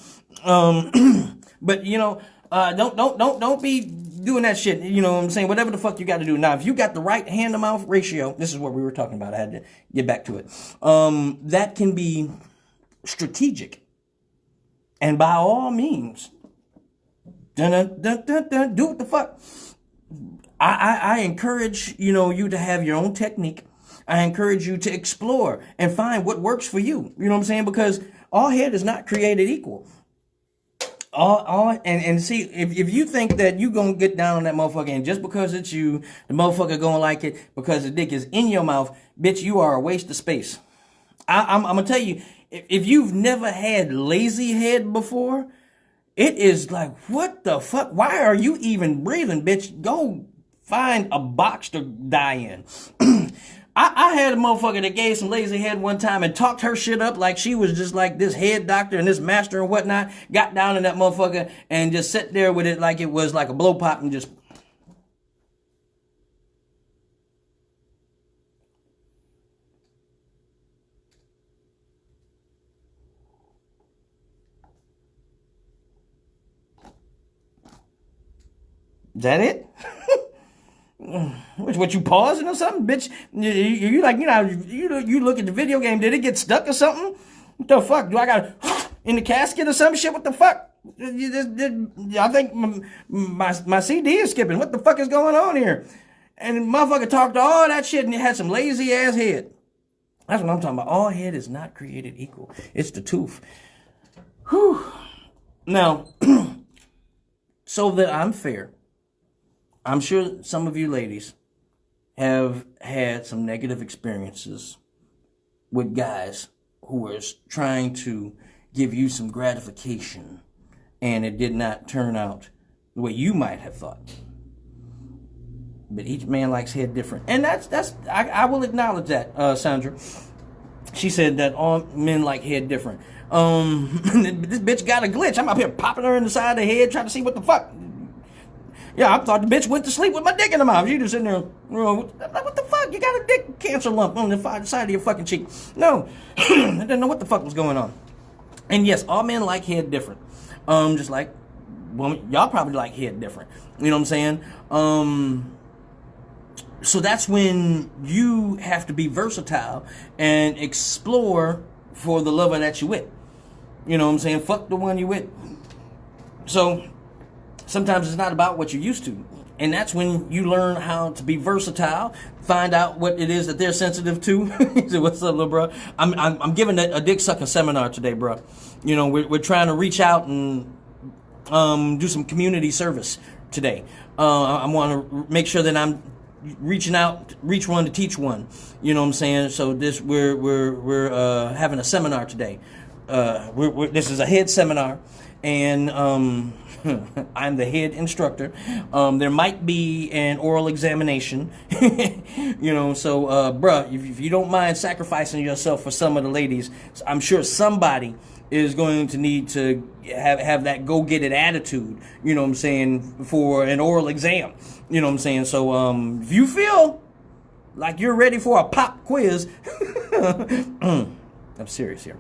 But, don't be doing that shit. You know what I'm saying? Whatever the fuck you got to do. Now, if you got the right hand-to-mouth ratio, this is what we were talking about. I had to get back to it. That can be strategic. And by all means, do what the fuck. I encourage, you to have your own technique. I encourage you to explore and find what works for you. You know what I'm saying? Because all head is not created equal. And see, if you think that you gonna get down on that motherfucker and just because it's you, the motherfucker gonna like it because the dick is in your mouth, bitch, you are a waste of space. I'm gonna tell you, if you've never had lazy head before, it is like, what the fuck? Why are you even breathing, bitch? Go find a box to die in. I had a motherfucker that gave some lazy head one time and talked her shit up like she was just like this head doctor and this master and whatnot. Got down in that motherfucker and just sat there with it like it was like a blow pop and just... Is that it? What, you pausing or something, bitch? You like, you look at the video game, did it get stuck or something? What the fuck? Do I got in the casket or some shit? What the fuck? I think my CD is skipping. What the fuck is going on here? And the motherfucker talked all that shit and it had some lazy ass head. That's what I'm talking about. All head is not created equal. It's the tooth. Whew. Now, so that I'm fair, I'm sure some of you ladies have had some negative experiences with guys who were trying to give you some gratification and it did not turn out the way you might have thought. But each man likes head different. And I will acknowledge that, Sandra. She said that all men like head different. This bitch got a glitch. I'm up here popping her in the side of the head trying to see what the fuck. Yeah, I thought the bitch went to sleep with my dick in the mouth. You just sitting there, what the fuck? You got a dick cancer lump on the side of your fucking cheek. No, I didn't know what the fuck was going on. And yes, all men like head different. Just like, well, y'all probably like head different. You know what I'm saying? So that's when you have to be versatile and explore for the lover that you with. You know what I'm saying? Fuck the one you with. So sometimes it's not about what you're used to. And that's when you learn how to be versatile, find out what it is that they're sensitive to. He said, what's up, little bro? I'm giving a dick sucking seminar today, bro. You know, we're trying to reach out and do some community service today. I want to make sure that I'm reach one to teach one. You know what I'm saying? So we're having a seminar today. This is a head seminar, and I'm the head instructor. There might be an oral examination, you know. So, bruh, if you don't mind sacrificing yourself for some of the ladies, I'm sure somebody is going to need to have that go get it attitude. You know what I'm saying, for an oral exam. You know what I'm saying. So, if you feel like you're ready for a pop quiz, I'm serious here.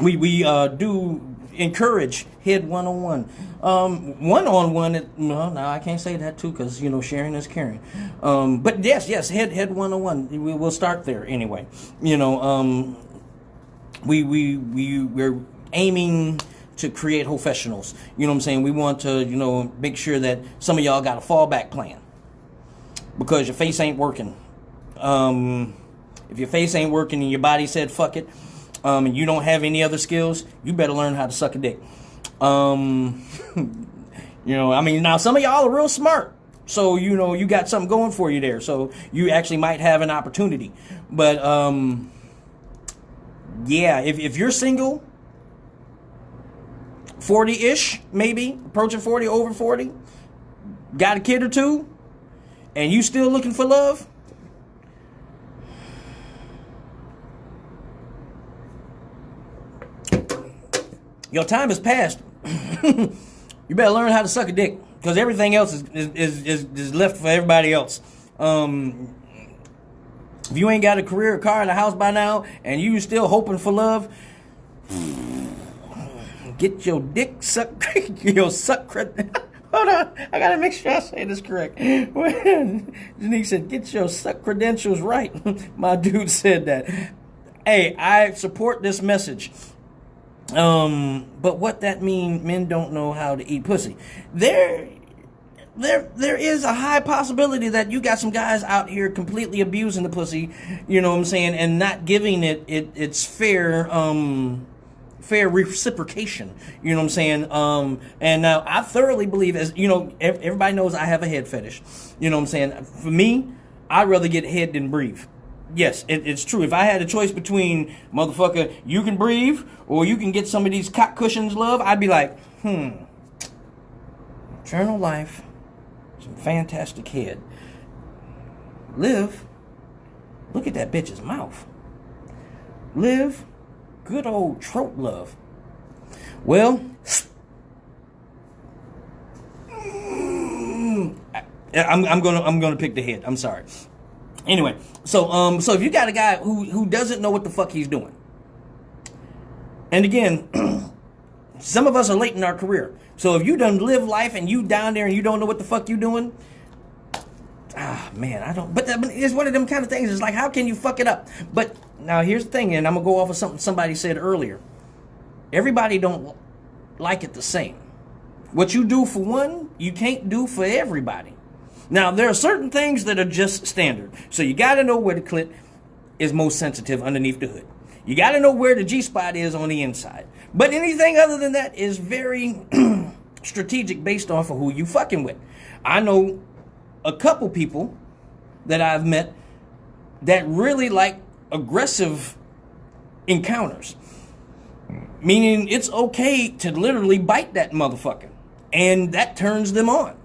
We do encourage head one-on-one. One-on-one, no, I can't say that too, because, you know, sharing is caring. But yes, head one-on-one. We'll start there anyway. You know, we're aiming to create professionals. You know what I'm saying? We want to, you know, make sure that some of y'all got a fallback plan, because your face ain't working. If your face ain't working and your body said fuck it, and you don't have any other skills, you better learn how to suck a dick. You know, I mean, now some of y'all are real smart, so, you know, you got something going for you there, so you actually might have an opportunity. But yeah, if you're single, 40-ish, maybe approaching 40, over 40, got a kid or two, and you still looking for love, your time has passed. You better learn how to suck a dick, because everything else is left for everybody else. If you ain't got a career, a car, and a house by now, and you still hoping for love, get your dick sucked. Hold on, I gotta make sure I say this correct. Janique said, get your suck credentials right. My dude said that. Hey, I support this message. But what that mean, men don't know how to eat pussy. there is a high possibility that you got some guys out here completely abusing the pussy, you know what I'm saying, and not giving it its fair reciprocation, you know what I'm saying. And now I thoroughly believe, as you know, everybody knows I have a head fetish, you know what I'm saying. For me, I'd rather get head than breathe. Yes, it's true. If I had a choice between, motherfucker, you can breathe or you can get some of these cock cushions, love, I'd be like, eternal life, some fantastic head. Live, look at that bitch's mouth. Live, good old throat love. Well, I'm gonna pick the head. I'm sorry. Anyway, so if you got a guy who doesn't know what the fuck he's doing, and again, some of us are late in our career. So if you done live life and you down there and you don't know what the fuck you doing, man, I don't. But it's one of them kind of things. It's like, how can you fuck it up? But now here's the thing, and I'm gonna go off of something somebody said earlier. Everybody don't like it the same. What you do for one, you can't do for everybody. Now, there are certain things that are just standard. So you got to know where the clit is most sensitive underneath the hood. You got to know where the G-spot is on the inside. But anything other than that is very strategic based off of who you fucking with. I know a couple people that I've met that really like aggressive encounters. Meaning it's okay to literally bite that motherfucker. And that turns them on.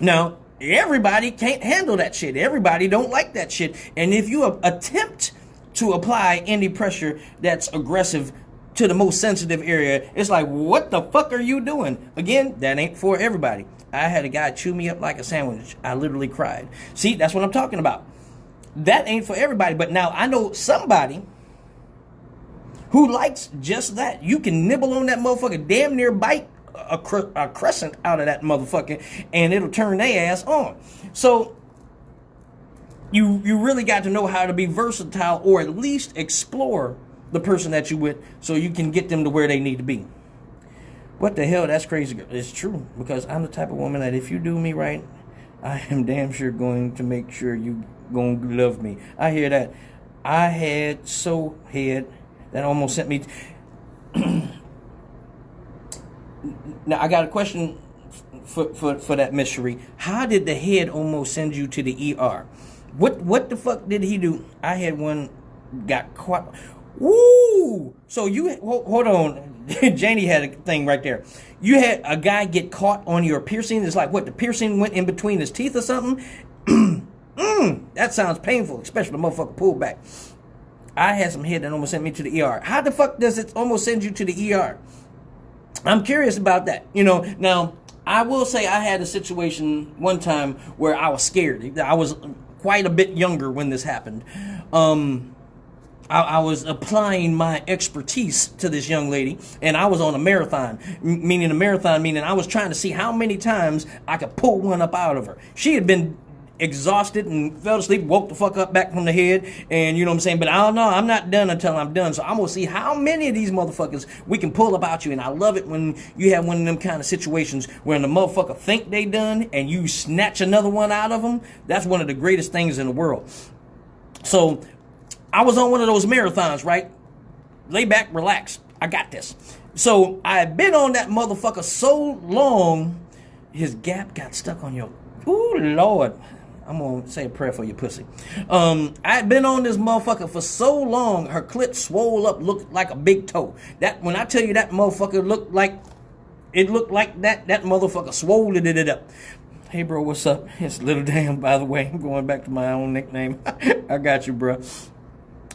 Now, everybody can't handle that shit. Everybody don't like that shit. And if you attempt to apply any pressure that's aggressive to the most sensitive area, it's like, what the fuck are you doing? Again, that ain't for everybody. I had a guy chew me up like a sandwich. I literally cried. See, that's what I'm talking about. That ain't for everybody. But now I know somebody who likes just that. You can nibble on that motherfucker, damn near bite a crescent out of that motherfucker, and it'll turn their ass on. So you really got to know how to be versatile, or at least explore the person that you with, so you can get them to where they need to be. What the hell? That's crazy. It's true, because I'm the type of woman that if you do me right, I am damn sure going to make sure you gonna love me. I hear that. I had so head that almost sent me. Now, I got a question for that Miss Cherie. How did the head almost send you to the ER? What the fuck did he do? I had one got caught. Woo! So you, hold on. Janie had a thing right there. You had a guy get caught on your piercing. It's like, what, the piercing went in between his teeth or something? That sounds painful, especially the motherfucker pulled back. I had some head that almost sent me to the ER. How the fuck does it almost send you to the ER? I'm curious about that. You know, now, I will say I had a situation one time where I was scared. I was quite a bit younger when this happened. I was applying my expertise to this young lady, and I was on a marathon, meaning I was trying to see how many times I could pull one up out of her. She had been exhausted and fell asleep, woke the fuck up back from the head, and you know what I'm saying, but I don't know, I'm not done until I'm done, so I'm gonna see how many of these motherfuckers we can pull about you. And I love it when you have one of them kind of situations where the motherfucker think they done and you snatch another one out of them. That's one of the greatest things in the world. So I was on one of those marathons, right? Lay back, relax, I got this. So I had been on that motherfucker so long, his gap got stuck on your, ooh Lord, I'm gonna say a prayer for your pussy. I'd been on this motherfucker for so long, her clit swole up, looked like a big toe. That, when I tell you that motherfucker looked like that motherfucker swole it up. Hey bro, what's up? It's Little Damn, by the way. I'm going back to my own nickname. I got you, bro.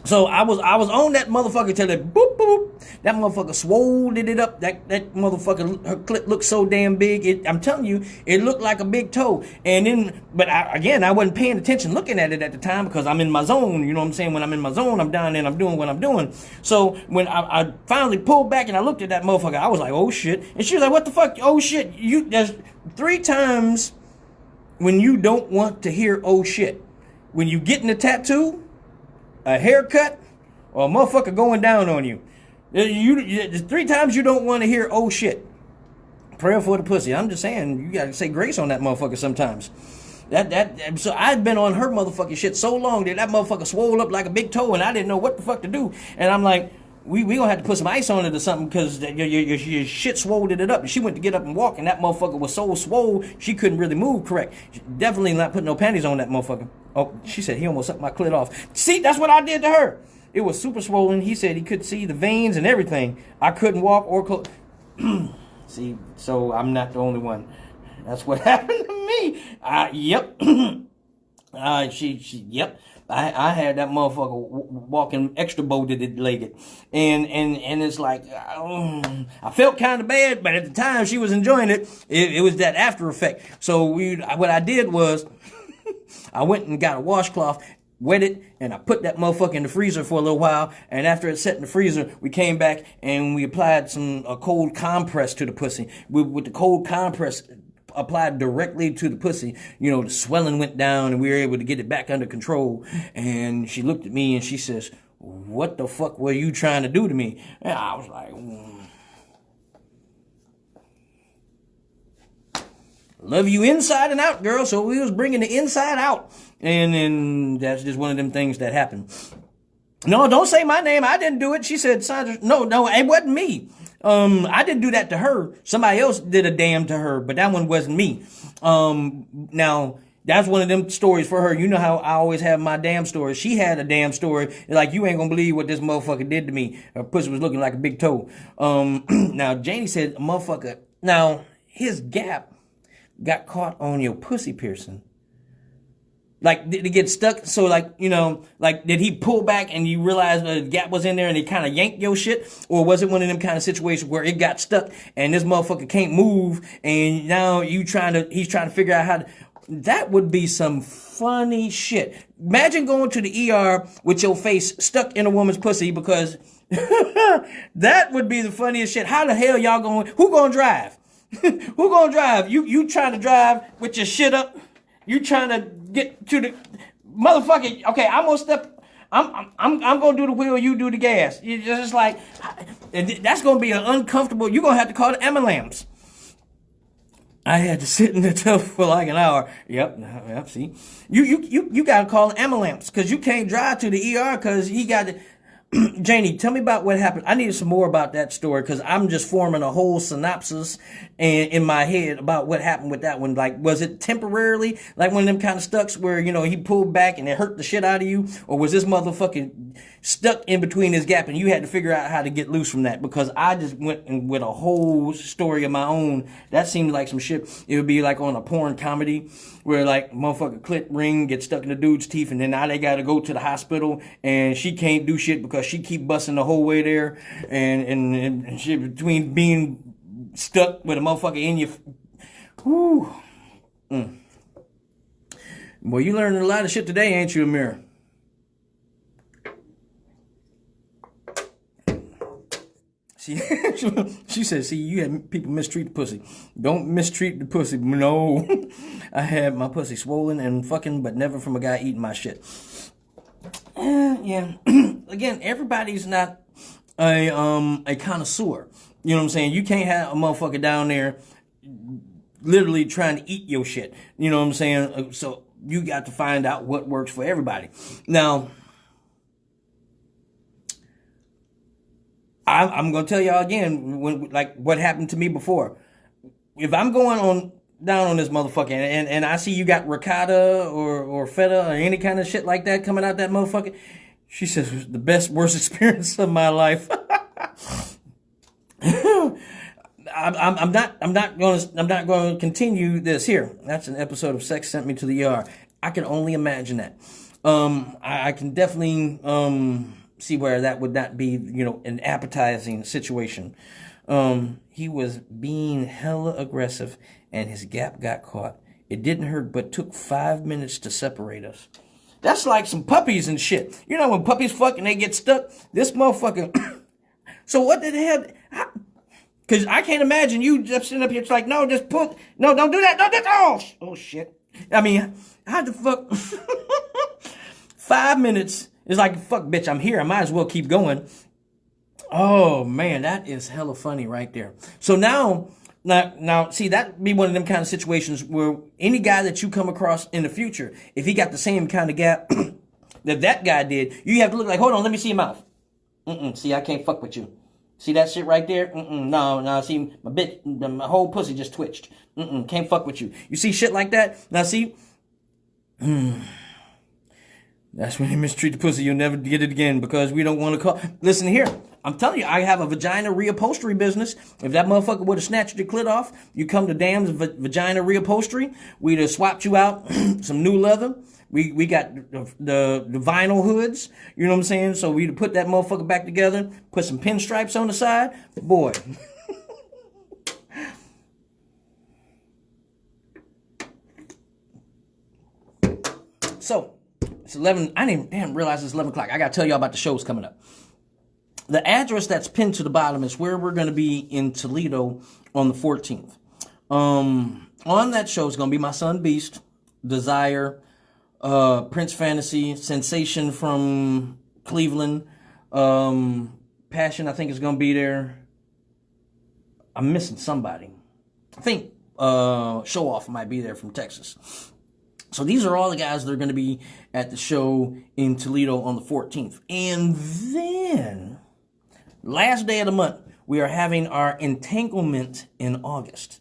So I was on that motherfucker till it boop boop. That motherfucker swole it up. That motherfucker, her clit looked so damn big. I'm telling you, it looked like a big toe. And then, but I wasn't paying attention looking at it at the time because I'm in my zone. You know what I'm saying? When I'm in my zone, I'm down there and I'm doing what I'm doing. So when I finally pulled back and I looked at that motherfucker, I was like, oh shit. And she was like, what the fuck? Oh shit. There's 3 times when you don't want to hear oh shit. When you getting a tattoo, a haircut, or a motherfucker going down on you. There's 3 times you don't want to hear oh shit. Prayer for the pussy. I'm just saying, you gotta say grace on that motherfucker sometimes. So I'd been on her motherfucking shit so long that motherfucker swole up like a big toe, and I didn't know what the fuck to do. And I'm like, we gonna have to put some ice on it or something, because your shit swolled it up. And she went to get up and walk, and that motherfucker was so swole she couldn't really move correct. Definitely not putting no panties on that motherfucker. Oh, she said he almost sucked my clit off. See, that's what I did to her. It was super swollen. He said he could see the veins and everything. I couldn't walk or see, so I'm not the only one. That's what happened to me. Yep. Yep. I had that motherfucker walking extra bow-legged, and it's like I felt kind of bad, but at the time she was enjoying it. It was that after effect. So what I did was I went and got a washcloth, wet it, and I put that motherfucker in the freezer for a little while. And after it set in the freezer, we came back and we applied a cold compress to the pussy. With the cold compress applied directly to the pussy, the swelling went down and we were able to get it back under control. And she looked at me and she says, "What the fuck were you trying to do to me?" And I was like, love you inside and out, girl. So we was bringing the inside out. And then that's just one of them things that happened. No, don't say my name. I didn't do it. She said, Sandra. No, it wasn't me. I didn't do that to her. Somebody else did a damn to her, but that one wasn't me. Now, that's one of them stories for her. You know how I always have my damn stories. She had a damn story. Like, you ain't gonna believe what this motherfucker did to me. Her pussy was looking like a big toe. Now, Janie said, motherfucker, now, his gap got caught on your pussy piercing. Like, did it get stuck? So, like, did he pull back and you realize the gap was in there and he kind of yanked your shit? Or was it one of them kind of situations where it got stuck and this motherfucker can't move and now he's trying to figure out how to... That would be some funny shit. Imagine going to the ER with your face stuck in a woman's pussy, because that would be the funniest shit. How the hell y'all going... Who gonna drive? Who gonna drive? You trying to drive with your shit up? You trying to get to the motherfucker? Okay, I'm gonna step. I'm gonna do the wheel. You do the gas. It's just like that's gonna be an uncomfortable. You're gonna have to call the ambulance. I had to sit in the tub for like an hour. Yep. See, you gotta call the ambulance because you can't drive to the ER because he got to. Janie, tell me about what happened. I needed some more about that story because I'm just forming a whole synopsis in my head about what happened with that one. Like, was it temporarily like one of them kind of stucks where, he pulled back and it hurt the shit out of you? Or was this motherfucker stuck in between his gap and you had to figure out how to get loose from that? Because I just went with a whole story of my own. That seemed like some shit. It would be like on a porn comedy where like motherfucker clit ring gets stuck in the dude's teeth and then now they gotta go to the hospital and she can't do shit because she keep busting the whole way there and shit between being stuck with a motherfucker in your... Whew. Boy, you learned a lot of shit today, ain't you, Amir? She said, see, you had people mistreat the pussy. Don't mistreat the pussy. No. I had my pussy swollen and fucking, but never from a guy eating my shit. Yeah. Again, everybody's not a connoisseur. You know what I'm saying? You can't have a motherfucker down there literally trying to eat your shit. You know what I'm saying? So you got to find out what works for everybody. Now, I'm going to tell y'all again, what happened to me before. If I'm going down on this motherfucker and I see you got ricotta or feta or any kind of shit like that coming out that motherfucker, she says, it was the worst experience of my life. I'm not going to continue this here. That's an episode of Sex Sent Me to the ER. I can only imagine that. I can definitely see where that would not be, an appetizing situation. He was being hella aggressive and his gap got caught. It didn't hurt, but took 5 minutes to separate us. That's like some puppies and shit. You know when puppies fuck and they get stuck? This motherfucker. So what did they have? Because I can't imagine you just sitting up here. It's like, no, just put. No, don't do that. No, oh shit. I mean, how the fuck? 5 minutes. It's like, fuck, bitch, I'm here. I might as well keep going. Oh, man, that is hella funny right there. So now Now, see, that'd be one of them kind of situations where any guy that you come across in the future, if he got the same kind of gap that guy did, you have to look like, hold on, let me see your mouth. See, I can't fuck with you. See that shit right there? No, see, my whole pussy just twitched. Can't fuck with you. You see shit like that? Now, see, that's when you mistreat the pussy. You'll never get it again because we don't want to call. Listen here. I'm telling you, I have a vagina reupholstery business. If that motherfucker would have snatched your clit off, you come to Dam's Vagina Reupholstery. We'd have swapped you out some new leather. We got the vinyl hoods. You know what I'm saying? So we'd have put that motherfucker back together, put some pinstripes on the side. Boy. So, it's 11. I didn't even realize it's 11 o'clock. I got to tell y'all about the shows coming up. The address that's pinned to the bottom is where we're going to be in Toledo on the 14th. On that show is going to be my son Beast, Desire, Prince Fantasy, Sensation from Cleveland, Passion I think is going to be there. I'm missing somebody. I think Show Off might be there from Texas. So these are all the guys that are going to be at the show in Toledo on the 14th. And then, last day of the month, we are having our entanglement in August.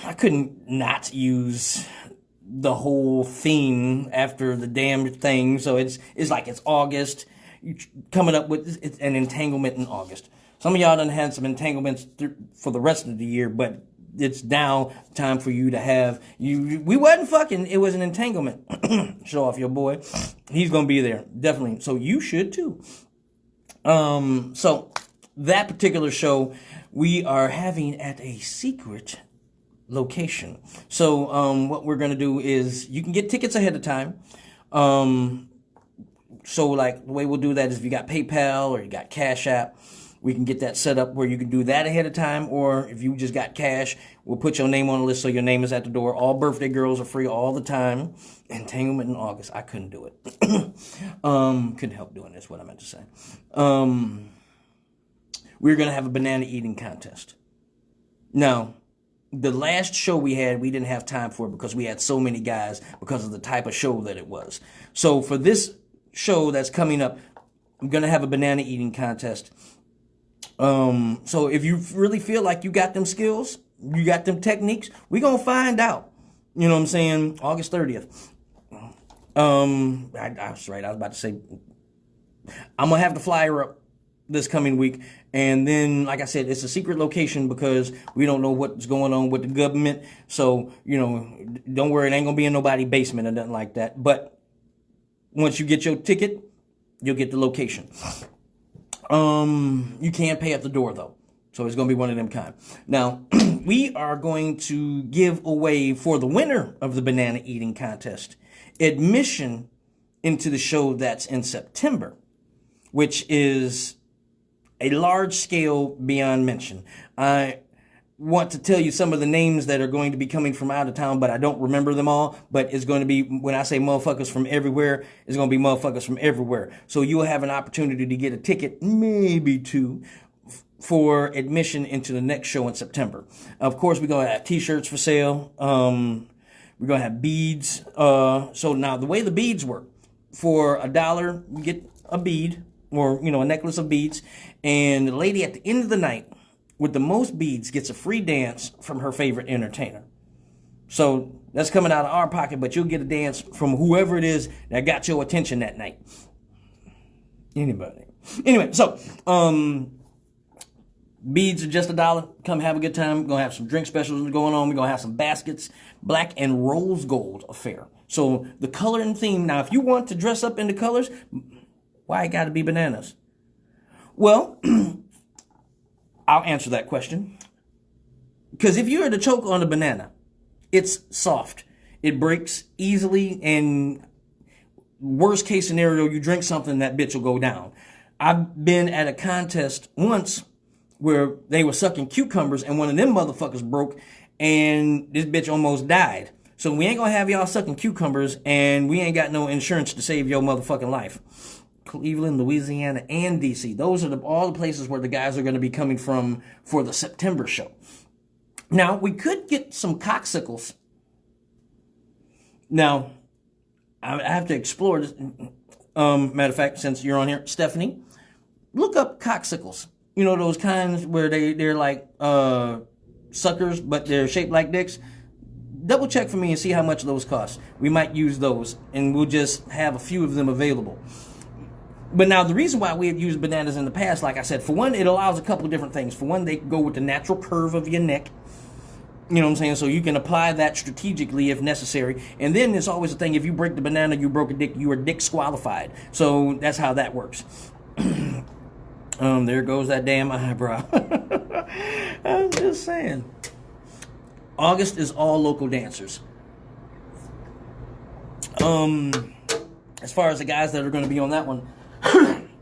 I couldn't not use the whole theme after the damn thing. So it's like it's August. Coming up with an entanglement in August. Some of y'all done had some entanglements for the rest of the year, but it's now time for you to have we wasn't fucking, it was an entanglement. Show Off your boy. He's gonna be there, definitely. So you should too. So that particular show we are having at a secret location. So what we're gonna do is you can get tickets ahead of time. So like the way we'll do that is if you got PayPal or you got Cash App, we can get that set up where you can do that ahead of time, or if you just got cash, we'll put your name on the list so your name is at the door. All birthday girls are free all the time. Entanglement in August. I couldn't do it. Couldn't help doing this, what I meant to say. We're going to have a banana eating contest. Now, the last show we had, we didn't have time for it because we had so many guys because of the type of show that it was. So for this show that's coming up, I'm going to have a banana eating contest. So if you really feel like you got them skills, you got them techniques, we're going to find out. You know what I'm saying? August 30th. I was right. I was about to say, I'm going to have the flyer up this coming week. And then, like I said, it's a secret location because we don't know what's going on with the government. So, you know, don't worry. It ain't going to be in nobody's basement or nothing like that. But once you get your ticket, you'll get the location. You can't pay at the door though. So it's going to be one of them kind. Now, we are going to give away for the winner of the banana eating contest admission into the show that's in September, which is a large scale beyond mention. I want to tell you some of the names that are going to be coming from out of town, but I don't remember them all. But it's going to be, when I say motherfuckers from everywhere, it's going to be motherfuckers from everywhere. So you'll have an opportunity to get a ticket, maybe two, for admission into the next show in September. Of course, we're going to have t-shirts for sale. We're going to have beads. So now the way the beads work, for $1, you get a bead or, you know, a necklace of beads. And the lady at the end of the night with the most beads gets a free dance from her favorite entertainer. So that's coming out of our pocket, but you'll get a dance from whoever it is that got your attention that night. Anybody. Anyway, so beads are just $1. Come have a good time. We're going to have some drink specials going on. We're going to have some baskets. Black and rose gold affair. So the color and theme. Now, if you want to dress up in the colors, why it got to be bananas? Well, I'll answer that question. Because if you were to choke on a banana, it's soft. It breaks easily, and worst case scenario, you drink something, that bitch will go down. I've been at a contest once where they were sucking cucumbers, and one of them motherfuckers broke, and this bitch almost died. So we ain't gonna have y'all sucking cucumbers, and we ain't got no insurance to save your motherfucking life. Cleveland, Louisiana, and DC. Those are all the places where the guys are going to be coming from for the September show. Now, we could get some cocksicles. Now, I have to explore this. Matter of fact, since you're on here, Stephanie, look up cocksicles. You know, those kinds where they're like suckers, but they're shaped like dicks. Double check for me and see how much those cost. We might use those, and we'll just have a few of them available. But now, the reason why we have used bananas in the past, like I said, for one, it allows a couple of different things. For one, they go with the natural curve of your neck. You know what I'm saying? So you can apply that strategically if necessary. And then there's always a thing, if you break the banana, you broke a dick, you are disqualified. So that's how that works. There goes that damn eyebrow. I'm just saying. August is all local dancers. As far as the guys that are going to be on that one,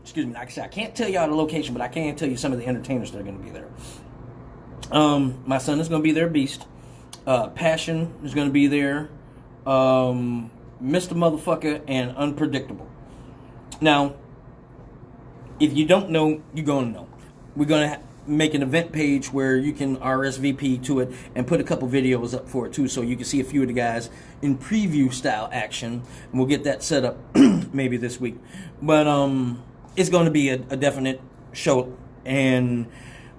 excuse me, like I said, I can't tell y'all the location, but I can tell you some of the entertainers that are going to be there. My son is going to be there, Beast. Passion is going to be there. Mr. Motherfucker and Unpredictable. Now, if you don't know, you're going to know. We're going to make an event page where you can RSVP to it and put a couple videos up for it too, so you can see a few of the guys in preview style action. And we'll get that set up maybe this week. But it's going to be a definite show. And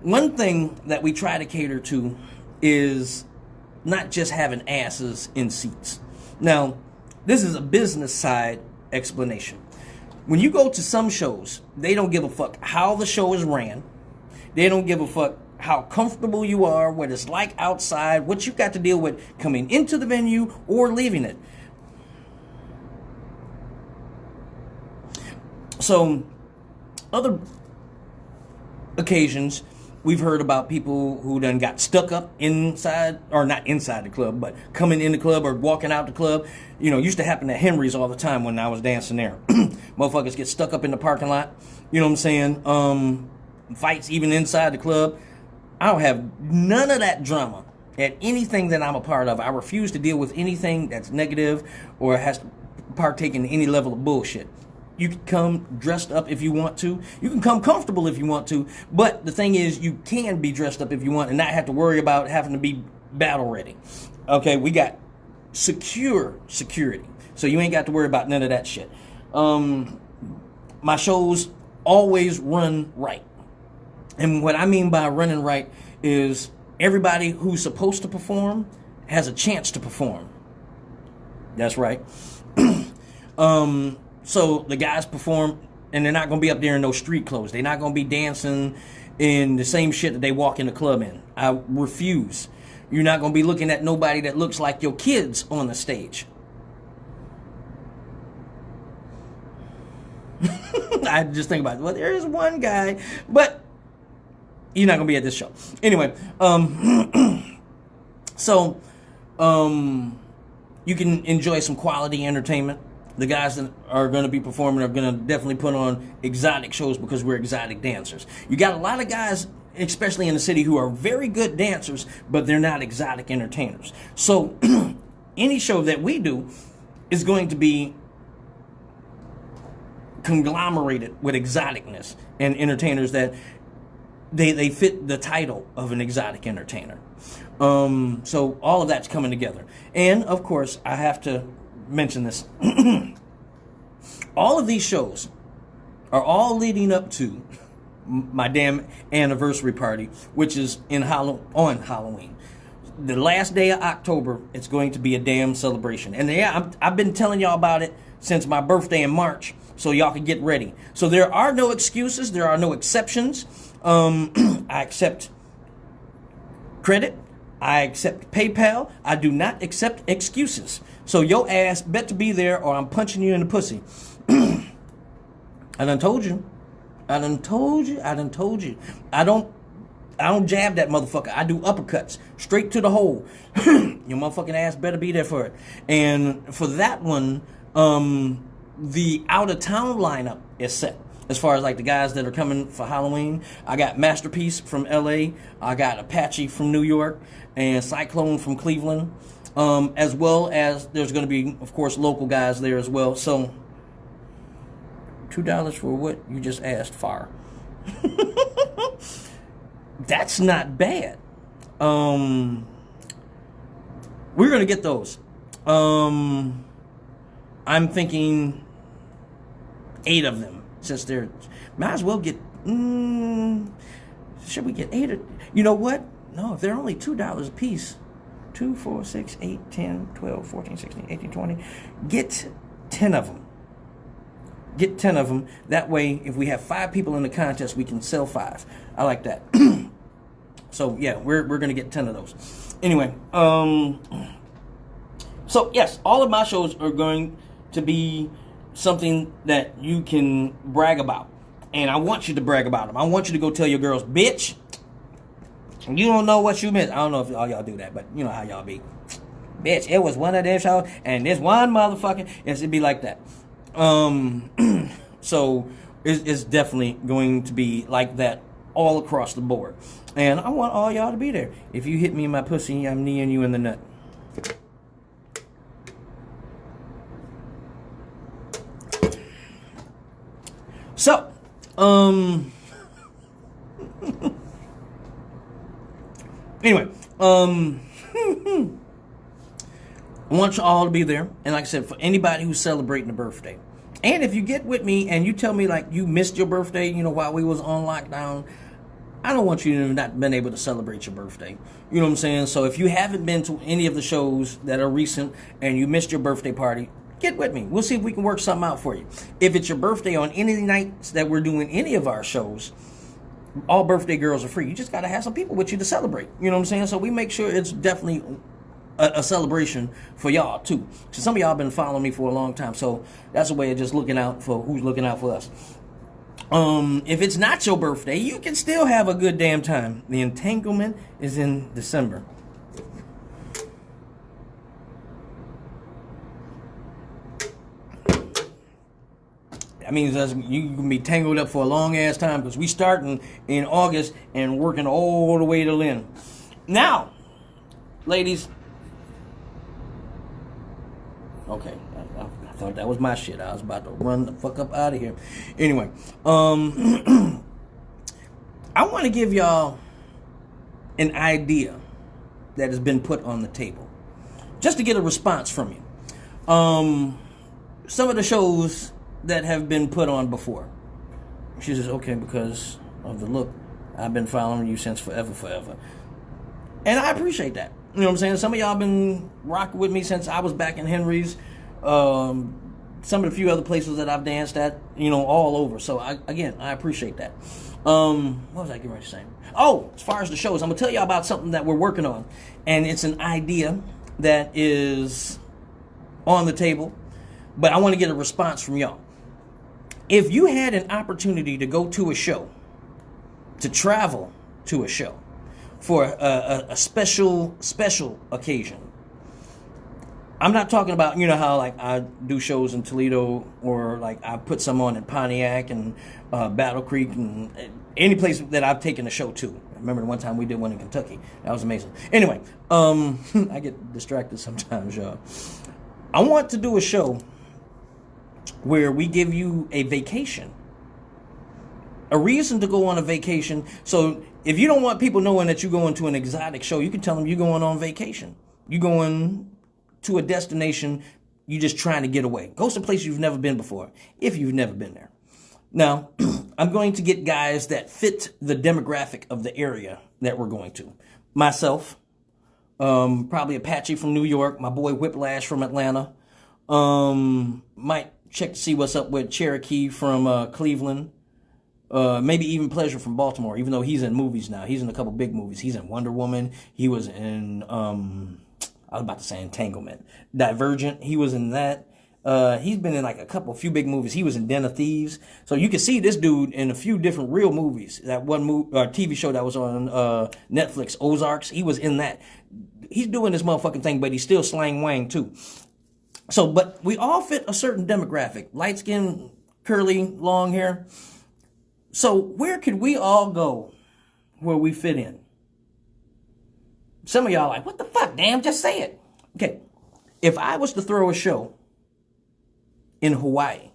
one thing that we try to cater to is not just having asses in seats. Now, this is a business side explanation. When you go to some shows, they don't give a fuck how the show is ran. They don't give a fuck how comfortable you are, what it's like outside, what you've got to deal with coming into the venue or leaving it. So, other occasions, we've heard about people who done got stuck up inside, or not inside the club, but coming in the club or walking out the club. You know, used to happen at Henry's all the time when I was dancing there. Motherfuckers get stuck up in the parking lot. You know what I'm saying? Fights even inside the club. I don't have none of that drama at anything that I'm a part of. I refuse to deal with anything that's negative or has to partake in any level of bullshit. You can come dressed up if you want to. You can come comfortable if you want to. But the thing is, you can be dressed up if you want and not have to worry about having to be battle ready. Okay, we got secure security. So you ain't got to worry about none of that shit. My shows always run right. And what I mean by running right is everybody who's supposed to perform has a chance to perform. That's right. So the guys perform, and they're not going to be up there in no street clothes. They're not going to be dancing in the same shit that they walk in the club in. I refuse. You're not going to be looking at nobody that looks like your kids on the stage. I just think about it. Well, there is one guy, but you're not going to be at this show. Anyway, so you can enjoy some quality entertainment. The guys that are going to be performing are going to definitely put on exotic shows because we're exotic dancers. You got a lot of guys, especially in the city, who are very good dancers, but they're not exotic entertainers. So any show that we do is going to be conglomerated with exoticness and entertainers that they fit the title of an exotic entertainer. So all of that's coming together. And, of course, I have to mention this. All of these shows are all leading up to my damn anniversary party, which is on Halloween. The last day of October, it's going to be a damn celebration. And yeah, I've been telling y'all about it since my birthday in March, so y'all can get ready. So there are no excuses. There are no exceptions. I accept credit. I accept PayPal. I do not accept excuses. So your ass bet to be there or I'm punching you in the pussy. I done told you. I done told you. I don't jab that motherfucker. I do uppercuts straight to the hole. Your motherfucking ass better be there for it. And for that one, the out of town lineup is set. As far as like the guys that are coming for Halloween, I got Masterpiece from LA, I got Apache from New York, and Cyclone from Cleveland, as well as there's going to be, of course, local guys there as well. So $2 for what you just asked for. That's not bad. We're gonna get those. I'm thinking 8 of them, since they're, might as well get, should we get 8 or, you know what? No, if they're only $2 a piece, 2, 4, 6, 8, 10, 12, 14, 16, 18, 20, get 10 of them. Get 10 of them. That way, if we have 5 people in the contest, we can sell 5. I like that. So, yeah, we're going to get 10 of those. Anyway, so, yes, all of my shows are going to be something that you can brag about. And I want you to brag about them. I want you to go tell your girls, bitch, you don't know what you missed. I don't know if all y'all do that, but you know how y'all be. Bitch, it was one of their shows, and this one motherfucker, yes, it'd be like that. So it's definitely going to be like that all across the board. And I want all y'all to be there. If you hit me in my pussy, I'm kneeing you in the nut. So, anyway, I want you all to be there. And like I said, for anybody who's celebrating a birthday. And if you get with me and you tell me like you missed your birthday, you know, while we was on lockdown, I don't want you to not been able to celebrate your birthday. You know what I'm saying? So if you haven't been to any of the shows that are recent and you missed your birthday party, get with me. We'll see if we can work something out for you. If it's your birthday on any nights that we're doing any of our shows, all birthday girls are free. You just got to have some people with you to celebrate. You know what I'm saying? So we make sure it's definitely a celebration for y'all too. So some of y'all been following me for a long time. So that's a way of just looking out for who's looking out for us. If it's not your birthday, you can still have a good damn time. The entanglement is in December. That means you can be tangled up for a long ass time, because we starting in August and working all the way to Lynn. Now, ladies. Okay, I thought that was my shit. I was about to run the fuck up out of here. Anyway, I want to give y'all an idea that has been put on the table, just to get a response from you. Some of the shows that have been put on before. She says, okay, because of the look, I've been following you since forever. And I appreciate that. You know what I'm saying? Some of y'all been rocking with me since I was back in Henry's. Some of the few other places that I've danced at, you know, all over. So, I appreciate that. What was I getting ready to say? Oh, as far as the shows, I'm going to tell y'all about something that we're working on. And it's an idea that is on the table. But I want to get a response from y'all. If you had an opportunity to go to a show, to travel to a show, for a special occasion. I'm not talking about, you know, how like I do shows in Toledo, or like I put some on in Pontiac and Battle Creek and any place that I've taken a show to. I remember the one time we did one in Kentucky. That was amazing. Anyway, I get distracted sometimes, y'all. I want to do a show where we give you a vacation. A reason to go on a vacation. So if you don't want people knowing that you're going to an exotic show, you can tell them you're going on vacation. You're going to a destination, you're just trying to get away. Go someplace you've never been before, if you've never been there. Now, I'm going to get guys that fit the demographic of the area that we're going to. Myself, probably Apache from New York, my boy Whiplash from Atlanta. Might check to see what's up with Cherokee from Cleveland. Maybe even Pleasure from Baltimore, even though he's in movies now. He's in a couple big movies. He's in Wonder Woman. He was in, I was about to say Entanglement. Divergent, he was in that. He's been in like a few big movies. He was in Den of Thieves. So you can see this dude in a few different real movies. That one TV show that was on Netflix, Ozarks, he was in that. He's doing this motherfucking thing, but he's still slang wang too. So, but we all fit a certain demographic. Light skin, curly, long hair. So where could we all go where we fit in? Some of y'all like, what the fuck, damn, just say it. Okay, if I was to throw a show in Hawaii,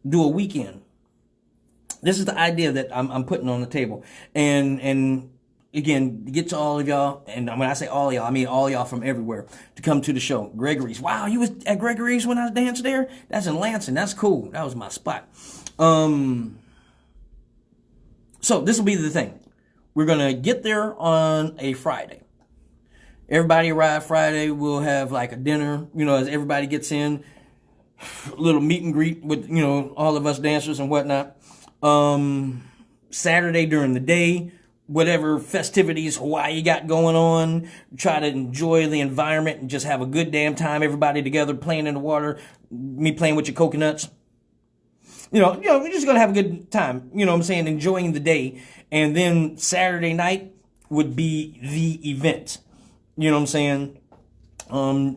do a weekend. This is the idea that I'm putting on the table. And again, get to all of y'all, and when I say all of y'all, I mean all y'all from everywhere, to come to the show. Gregory's. Wow, you was at Gregory's when I was dancing there? That's in Lansing. That's cool. That was my spot. So this will be the thing. We're going to get there on a Friday. Everybody arrive Friday. We'll have like a dinner, as everybody gets in. A little meet and greet with, all of us dancers and whatnot. Saturday during the day, whatever festivities Hawaii got going on, try to enjoy the environment and just have a good damn time. Everybody together playing in the water, me playing with your coconuts. We're just going to have a good time, enjoying the day. And then Saturday night would be the event.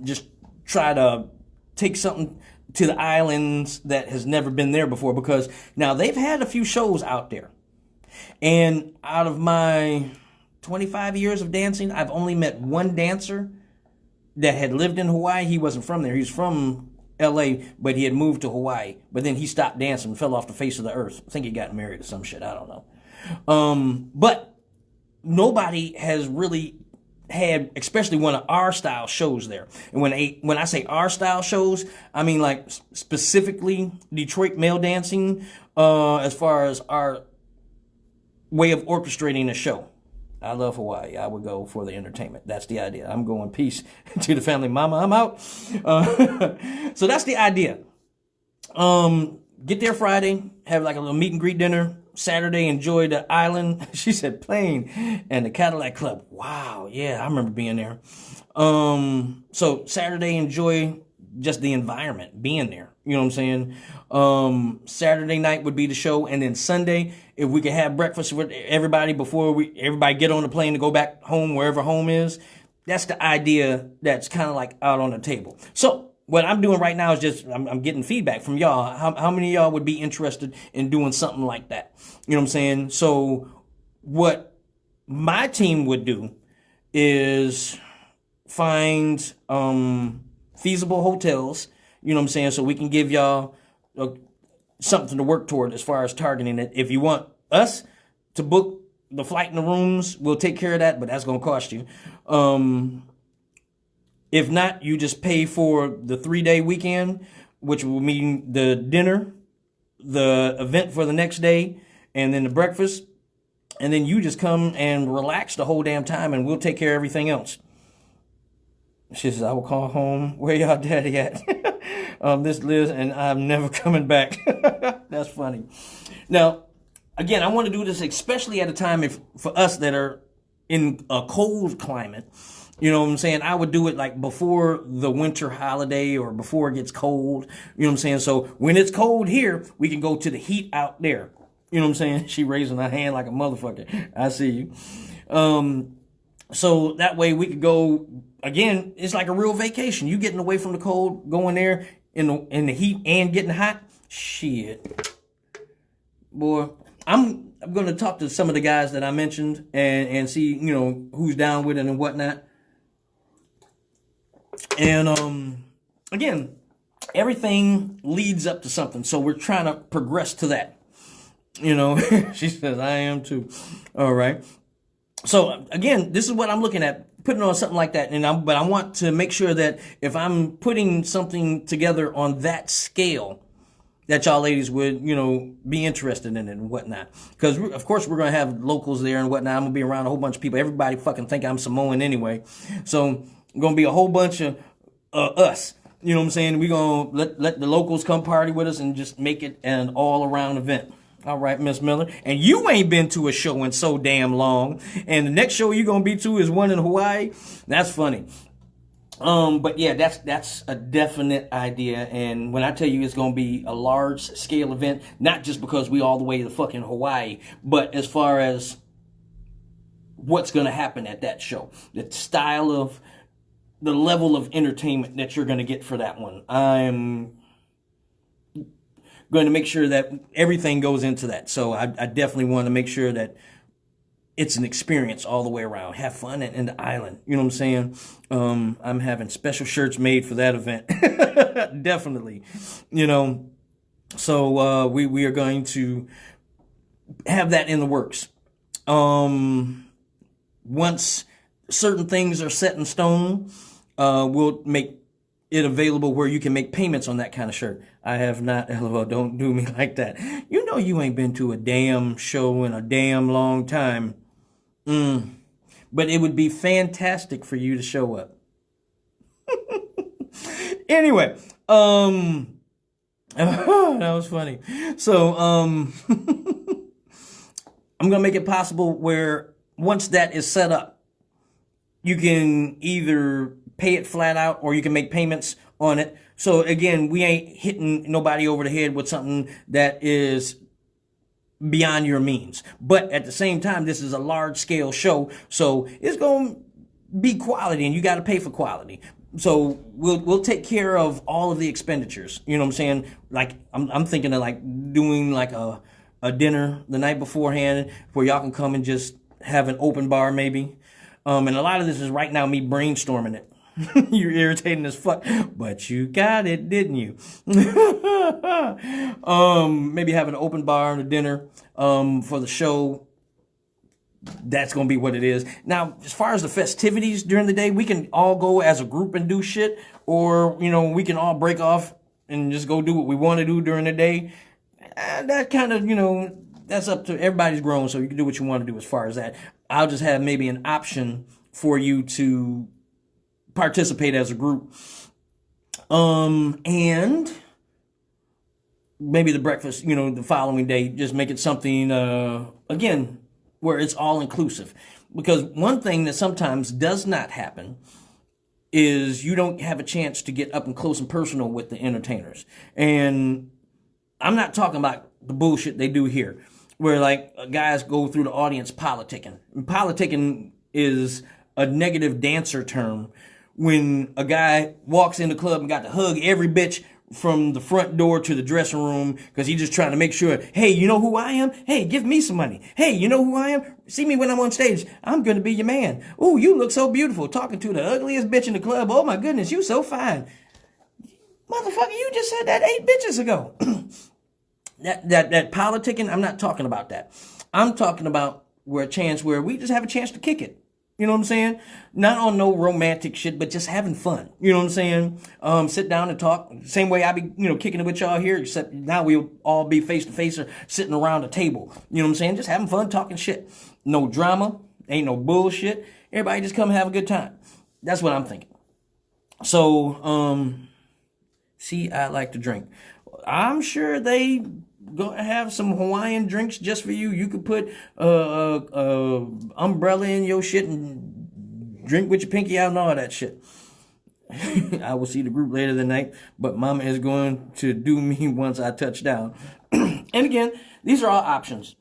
Just try to take something to the islands that has never been there before, because now they've had a few shows out there. And out of my 25 years of dancing, I've only met one dancer that had lived in Hawaii. He wasn't from there. He was from LA, but he had moved to Hawaii. But then he stopped dancing and fell off the face of the earth. I think he got married or some shit. I don't know. But nobody has really had, especially one of our style shows there. And when I say our style shows, I mean like specifically Detroit male dancing, as far as our way of orchestrating a show. I love Hawaii. I would go for the entertainment. That's the idea. I'm going peace to the family. Mama, I'm out. So that's the idea. Get there Friday, have like a little meet and greet dinner. Saturday, enjoy the island. She said plane and the Cadillac Club. Wow. Yeah, I remember being there. So Saturday, enjoy just the environment, being there. You know what I'm saying? Saturday night would be the show. And then Sunday, if we could have breakfast with everybody before everybody get on the plane to go back home, wherever home is. That's the idea that's kind of like out on the table. So what I'm doing right now is just, I'm getting feedback from y'all. How many of y'all would be interested in doing something like that? You know what I'm saying? So what my team would do is find feasible hotels, you know what I'm saying, so we can give y'all something to work toward as far as targeting it. If you want us to book the flight and the rooms, we'll take care of that, but that's going to cost you. If not, you just pay for the 3-day weekend, which will mean the dinner, the event for the next day, and then the breakfast. And then you just come and relax the whole damn time, and we'll take care of everything else. She says, I will call home. Where y'all daddy at? This Liz, and I'm never coming back. That's funny. Now, again, I want to do this especially at a time for us that are in a cold climate. You know what I'm saying? I would do it like before the winter holiday or before it gets cold. You know what I'm saying? So when it's cold here, we can go to the heat out there. You know what I'm saying? She raising her hand like a motherfucker. I see you. So that way we could go, again, it's like a real vacation. You getting away from the cold, going there in the heat and getting hot. Shit. Boy, I'm going to talk to some of the guys that I mentioned and see, who's down with it and whatnot. And again, everything leads up to something. So we're trying to progress to that. She says, I am too. All right. So again, this is what I'm looking at, putting on something like that. But I want to make sure that if I'm putting something together on that scale, that y'all ladies would, be interested in it and whatnot. Because, of course, we're going to have locals there and whatnot. I'm going to be around a whole bunch of people. Everybody fucking think I'm Samoan anyway. So, going to be a whole bunch of us. You know what I'm saying? We're going to let the locals come party with us and just make it an all-around event. All right, Miss Miller. And you ain't been to a show in so damn long. And the next show you're going to be to is one in Hawaii. That's funny. But yeah, that's a definite idea. And when I tell you it's going to be a large scale event, not just because we all the way to fucking Hawaii, but as far as what's going to happen at that show, the style of, the level of entertainment that you're going to get for that one. I'm going to make sure that everything goes into that. So I definitely want to make sure that it's an experience all the way around. Have fun in the island. You know what I'm saying? I'm having special shirts made for that event. Definitely. So we are going to have that in the works. Once certain things are set in stone, we'll make it available where you can make payments on that kind of shirt. I have not, LOL, don't do me like that. You know you ain't been to a damn show in a damn long time. But it would be fantastic for you to show up. Anyway, that was funny. So, I'm going to make it possible where once that is set up, you can either pay it flat out or you can make payments on it. So again, we ain't hitting nobody over the head with something that is beyond your means. But at the same time, this is a large scale show, so it's going to be quality and you got to pay for quality. So we'll take care of all of the expenditures. You know what I'm saying? Like I'm thinking of like doing like a dinner the night beforehand where y'all can come and just have an open bar maybe. And a lot of this is right now me brainstorming it. You're irritating as fuck, but you got it, didn't you? Maybe have an open bar and a dinner for the show. That's going to be what it is. Now, as far as the festivities during the day, we can all go as a group and do shit, or, you know, we can all break off and just go do what we want to do during the day. That kind of, you know, that's up to everybody's grown, so you can do what you want to do as far as that. I'll just have maybe an option for you to participate as a group. And maybe the breakfast, you know, the following day, just make it something, again, where it's all inclusive. Because one thing that sometimes does not happen is you don't have a chance to get up and close and personal with the entertainers. And I'm not talking about the bullshit they do here, where like guys go through the audience politicking. And politicking is a negative dancer term when a guy walks in the club and got to hug every bitch from the front door to the dressing room because he's just trying to make sure, hey, you know who I am? Hey, give me some money. Hey, you know who I am? See me when I'm on stage. I'm going to be your man. Ooh, you look so beautiful. Talking to the ugliest bitch in the club. Oh, my goodness, you so fine. Motherfucker, you just said that 8 bitches ago. that politicking, I'm not talking about that. I'm talking about where we just have a chance to kick it. You know what I'm saying? Not on no romantic shit, but just having fun. You know what I'm saying? Sit down and talk. Same way I be, you know, kicking it with y'all here, except now we'll all be face to face or sitting around a table. You know what I'm saying? Just having fun, talking shit. No drama. Ain't no bullshit. Everybody just come have a good time. That's what I'm thinking. So, see, I like to drink. I'm sure they gonna have some Hawaiian drinks just for you. You could put umbrella in your shit and drink with your pinky out and all that shit. I will see the group later tonight, but Mama is going to do me once I touch down. And again, these are all options.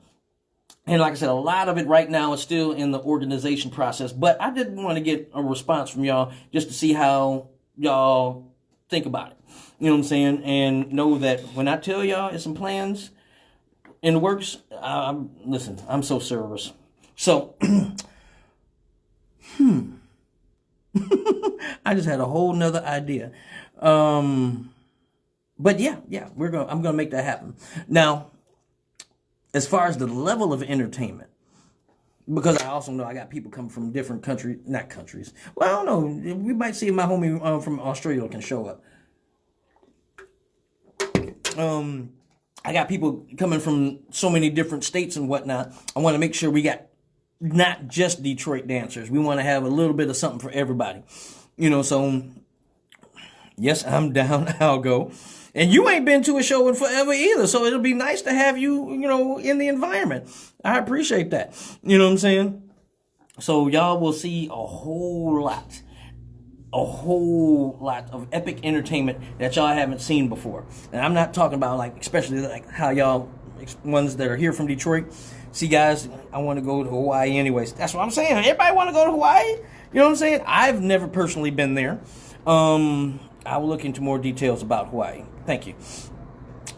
And like I said, a lot of it right now is still in the organization process, but I did want to get a response from y'all just to see how y'all think about it. You know what I'm saying? And know that when I tell y'all it's some plans in the works, listen, I'm so serious. So, I just had a whole nother idea. But yeah, I'm gonna make that happen. Now, as far as the level of entertainment, because I also know I got people coming from different not countries. Well, I don't know. We might see my homie from Australia can show up. I got people coming from so many different states and whatnot. I want to make sure we got not just Detroit dancers. We want to have a little bit of something for everybody. You know, so yes, I'm down. I'll go. And you ain't been to a show in forever either, so it'll be nice to have you, you know, in the environment. I appreciate that. You know what I'm saying? So y'all will see a whole lot of epic entertainment that y'all haven't seen before. And I'm not talking about like, especially like how y'all, ones that are here from Detroit. See guys, I want to go to Hawaii anyways. That's what I'm saying. Everybody want to go to Hawaii? You know what I'm saying? I've never personally been there. I will look into more details about Hawaii. Thank you.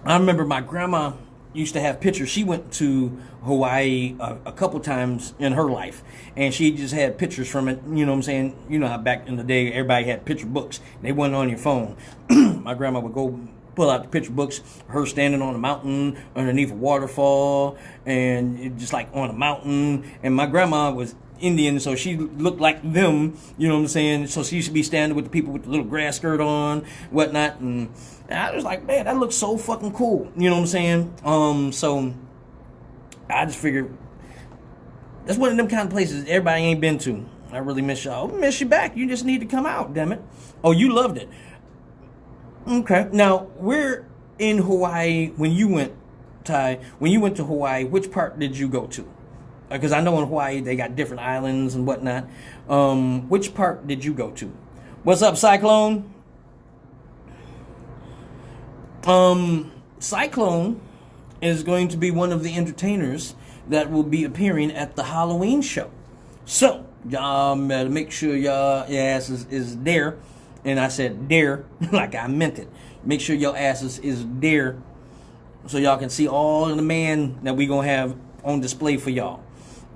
I remember my grandma used to have pictures. She went to Hawaii a couple times in her life, and she just had pictures from it. You know what I'm saying? You know how back in the day everybody had picture books. They weren't on your phone. My grandma would go pull out the picture books, her standing on a mountain underneath a waterfall, and it just like on a mountain. And my grandma was Indian, so she looked like them, you know what I'm saying? So she used to be standing with the people with the little grass skirt on, whatnot. And I was like, man, that looks so fucking cool, you know what I'm saying? So I just figured that's one of them kind of places everybody ain't been to. I really miss y'all. Miss you back. You just need to come out, damn it. Oh, you loved it. Okay. Now, we're in Hawaii when you went, Ty. When you went to Hawaii, which part did you go to? Because I know in Hawaii they got different islands and whatnot. Which part did you go to? What's up, Cyclone? Cyclone is going to be one of the entertainers that will be appearing at the Halloween show. So, y'all better make sure your ass is there. And I said there, like I meant it. Make sure your asses is there so y'all can see all of the man that we gonna have on display for y'all.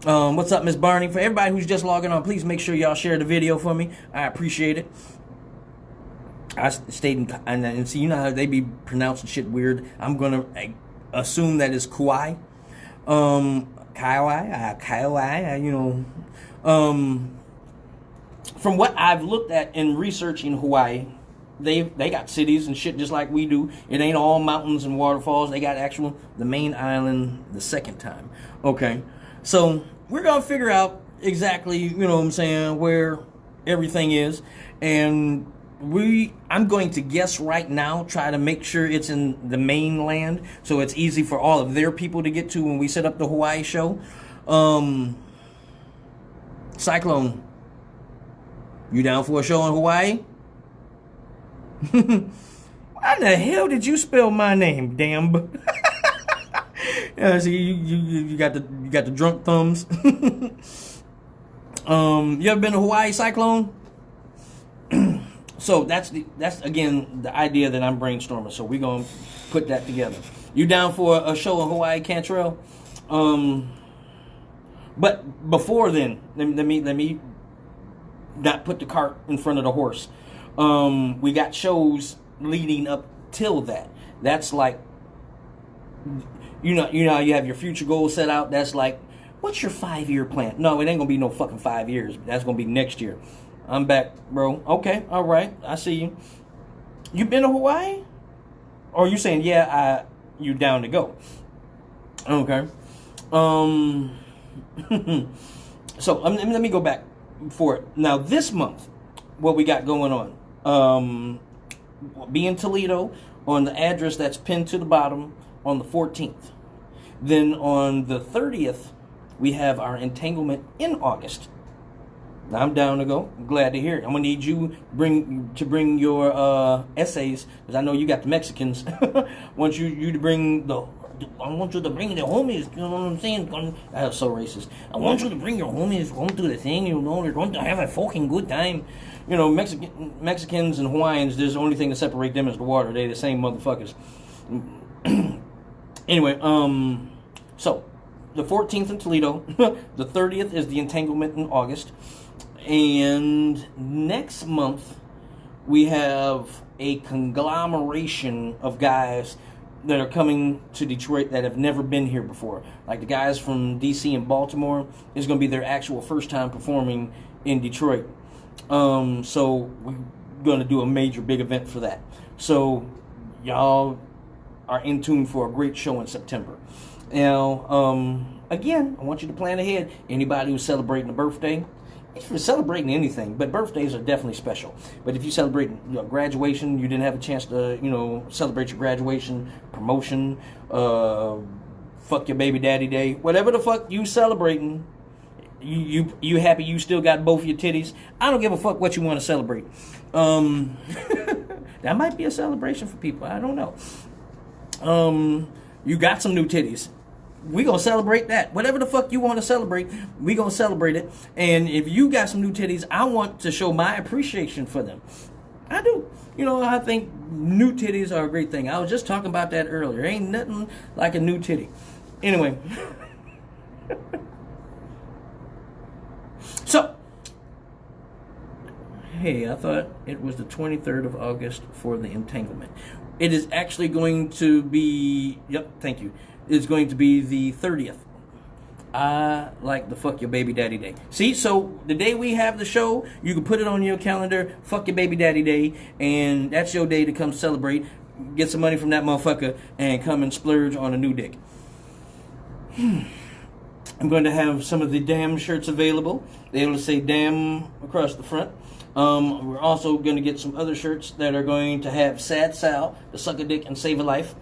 What's up, Miss Barney? For everybody who's just logging on, please make sure y'all share the video for me. I appreciate it. I stayed in, and see, you know how they be pronouncing shit weird. I'm gonna assume that it's Kauai. Kauai, you know. From what I've looked at in researching Hawaii, they got cities and shit just like we do. It ain't all mountains and waterfalls. They got the main island the second time. Okay, so we're gonna figure out exactly, you know what I'm saying, where everything is, and I'm going to guess right now, try to make sure it's in the mainland, so it's easy for all of their people to get to when we set up the Hawaii show. Cyclone, you down for a show in Hawaii? Why the hell did you spell my name, damn? See, you got the drunk thumbs. You ever been to Hawaii, Cyclone? So that's again the idea that I'm brainstorming. So we're gonna put that together. You down for a show in Hawaii, Cantrell? But before then, let me not put the cart in front of the horse. We got shows leading up till that. That's like, you know, you have your future goals set out. That's like, what's your 5-year plan? No, it ain't gonna be no fucking 5 years. That's gonna be next year. I'm back, bro. Okay, all right. I see you. You been to Hawaii? Or you saying, yeah, you down to go? Okay. So let me go back for it. Now this month, what we got going on? Be in Toledo on the address that's pinned to the bottom on the 14th. Then on the 30th, we have our entanglement in August. Now I'm down to go. I'm glad to hear it. I'm gonna need you to bring your essays, because I know you got the Mexicans. I want you to bring the homies. You know what I'm saying? That's so racist. I want you to bring your homies home to the thing. You know, they're going to have a fucking good time. You know, Mexicans and Hawaiians, there's the only thing that separate them is the water. They the same motherfuckers. Anyway, so the 14th in Toledo, the 30th is the entanglement in August, and next month we have a conglomeration of guys that are coming to Detroit that have never been here before. Like the guys from DC and Baltimore is going to be their actual first time performing in Detroit. So we're going to do a major big event for that. So y'all are in tune for a great show in September. Now, again, I want you to plan ahead. Anybody who's celebrating a birthday, if you're celebrating anything, but birthdays are definitely special. But if you celebrate graduation, you didn't have a chance to, celebrate your graduation, promotion, fuck your baby daddy day, whatever the fuck you celebrating, you happy you still got both your titties. I don't give a fuck what you want to celebrate. That might be a celebration for people. I don't know. You got some new titties. We gonna celebrate that. Whatever the fuck you want to celebrate, we gonna celebrate it. And if you got some new titties, I want to show my appreciation for them. I do. I think new titties are a great thing. I was just talking about that earlier. Ain't nothing like a new titty. Anyway. So, hey, I thought it was the 23rd of August for the entanglement. It is actually going to be, yep, thank you. It's going to be the 30th. I like the Fuck Your Baby Daddy Day. See, so the day we have the show, you can put it on your calendar, Fuck Your Baby Daddy Day, and that's your day to come celebrate, get some money from that motherfucker, and come and splurge on a new dick. I'm going to have some of the damn shirts available. They'll say damn across the front. We're also going to get some other shirts that are going to have Sad Sal, the Suck a Dick and Save a Life.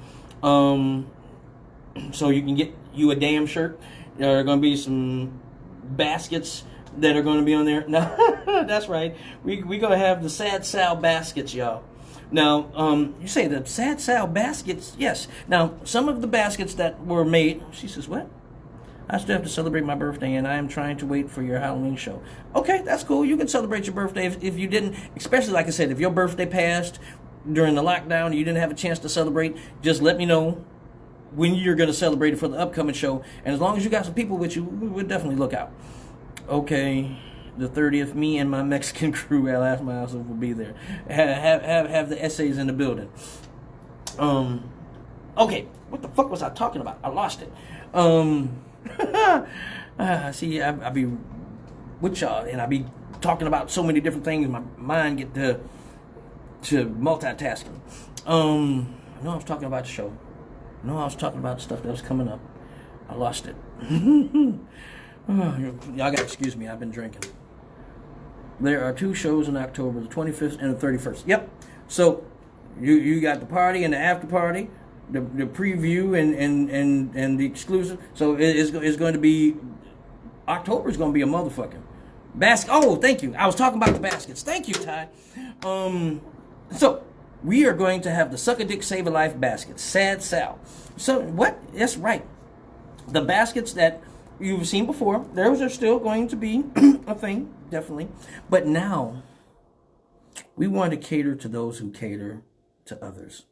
So you can get you a damn shirt. There are going to be some baskets that are going to be on there. No, that's right. We're going to have the Sad Sal baskets, y'all. Now, you say the Sad Sal baskets? Yes. Now, some of the baskets that were made... She says, what? I still have to celebrate my birthday, and I am trying to wait for your Halloween show. Okay, that's cool. You can celebrate your birthday if you didn't... Especially, like I said, if your birthday passed during the lockdown and you didn't have a chance to celebrate, just let me know when you're going to celebrate it for the upcoming show. And as long as you got some people with you, we'll definitely look out. Okay, the 30th, me and my Mexican crew at Last Mile will be there. Have the essays in the building. Okay, what the fuck was I talking about? I lost it. See, I be with y'all, and I be talking about so many different things. My mind get to multitasking. I know I was talking about the show. No, I was talking about stuff that was coming up. I lost it. Y'all gotta excuse me, I've been drinking. There are 2 shows in October, the 25th and the 31st. Yep. So you got the party and the after party, the preview and the exclusive. So it's going to be, October is going to be a motherfucking basket. Oh, thank you. I was talking about the baskets. Thank you, Ty. So we are going to have the Suck a Dick Save a Life basket, Sad Sal. So what? That's right. The baskets that you've seen before, those are still going to be a thing, definitely. But now we want to cater to those who cater to others.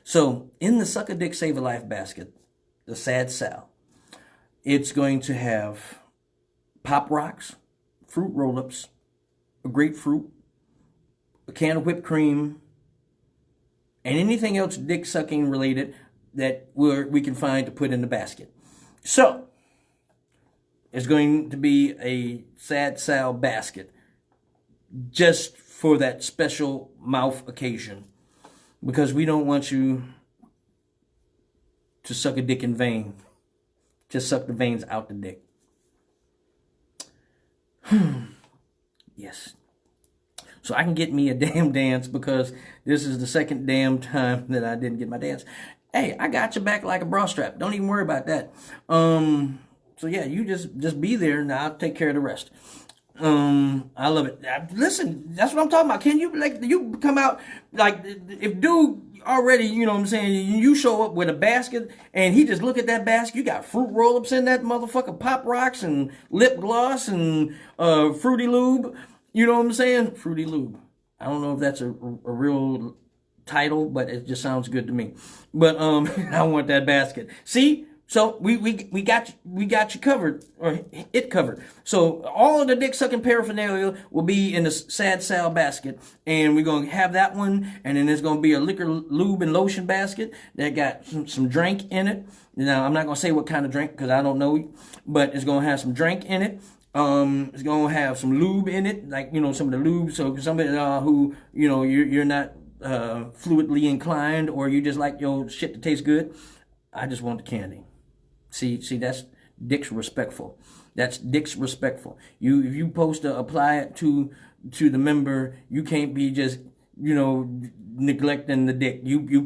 So in the Suck a Dick Save a Life basket, the Sad Sal, it's going to have Pop Rocks, fruit roll-ups, a grapefruit, a can of whipped cream, and anything else dick sucking related that we can find to put in the basket. So it's going to be a Sad Sal basket just for that special mouth occasion, because we don't want you to suck a dick in vain. Just suck the veins out the dick. Yes. So I can get me a damn dance, because this is the second damn time that I didn't get my dance. Hey, I got your back like a bra strap. Don't even worry about that. So yeah, you just be there, and I'll take care of the rest. I love it. Listen, that's what I'm talking about. Can you come out, like, if dude already, you know what I'm saying, you show up with a basket and he just look at that basket, you got fruit roll-ups in that motherfucker, Pop Rocks and lip gloss and Fruity Lube, you know what I'm saying? Fruity Lube. I don't know if that's a real title, but it just sounds good to me. But I want that basket. See? So we got you covered, or it covered. So all of the dick sucking paraphernalia will be in the Sad Sal basket, and we're gonna have that one, and then there's gonna be a liquor, lube, and lotion basket that got some drink in it. Now I'm not gonna say what kind of drink because I don't know, but it's gonna have some drink in it. It's gonna have some lube in it, like, you know, some of the lube. So somebody who, you know, you're not fluidly inclined, or you just like your shit to taste good. I just want the candy. See, that's Dick's respectful. That's Dick's respectful. If you supposed to apply it to the member, you can't be just, you know, neglecting the dick.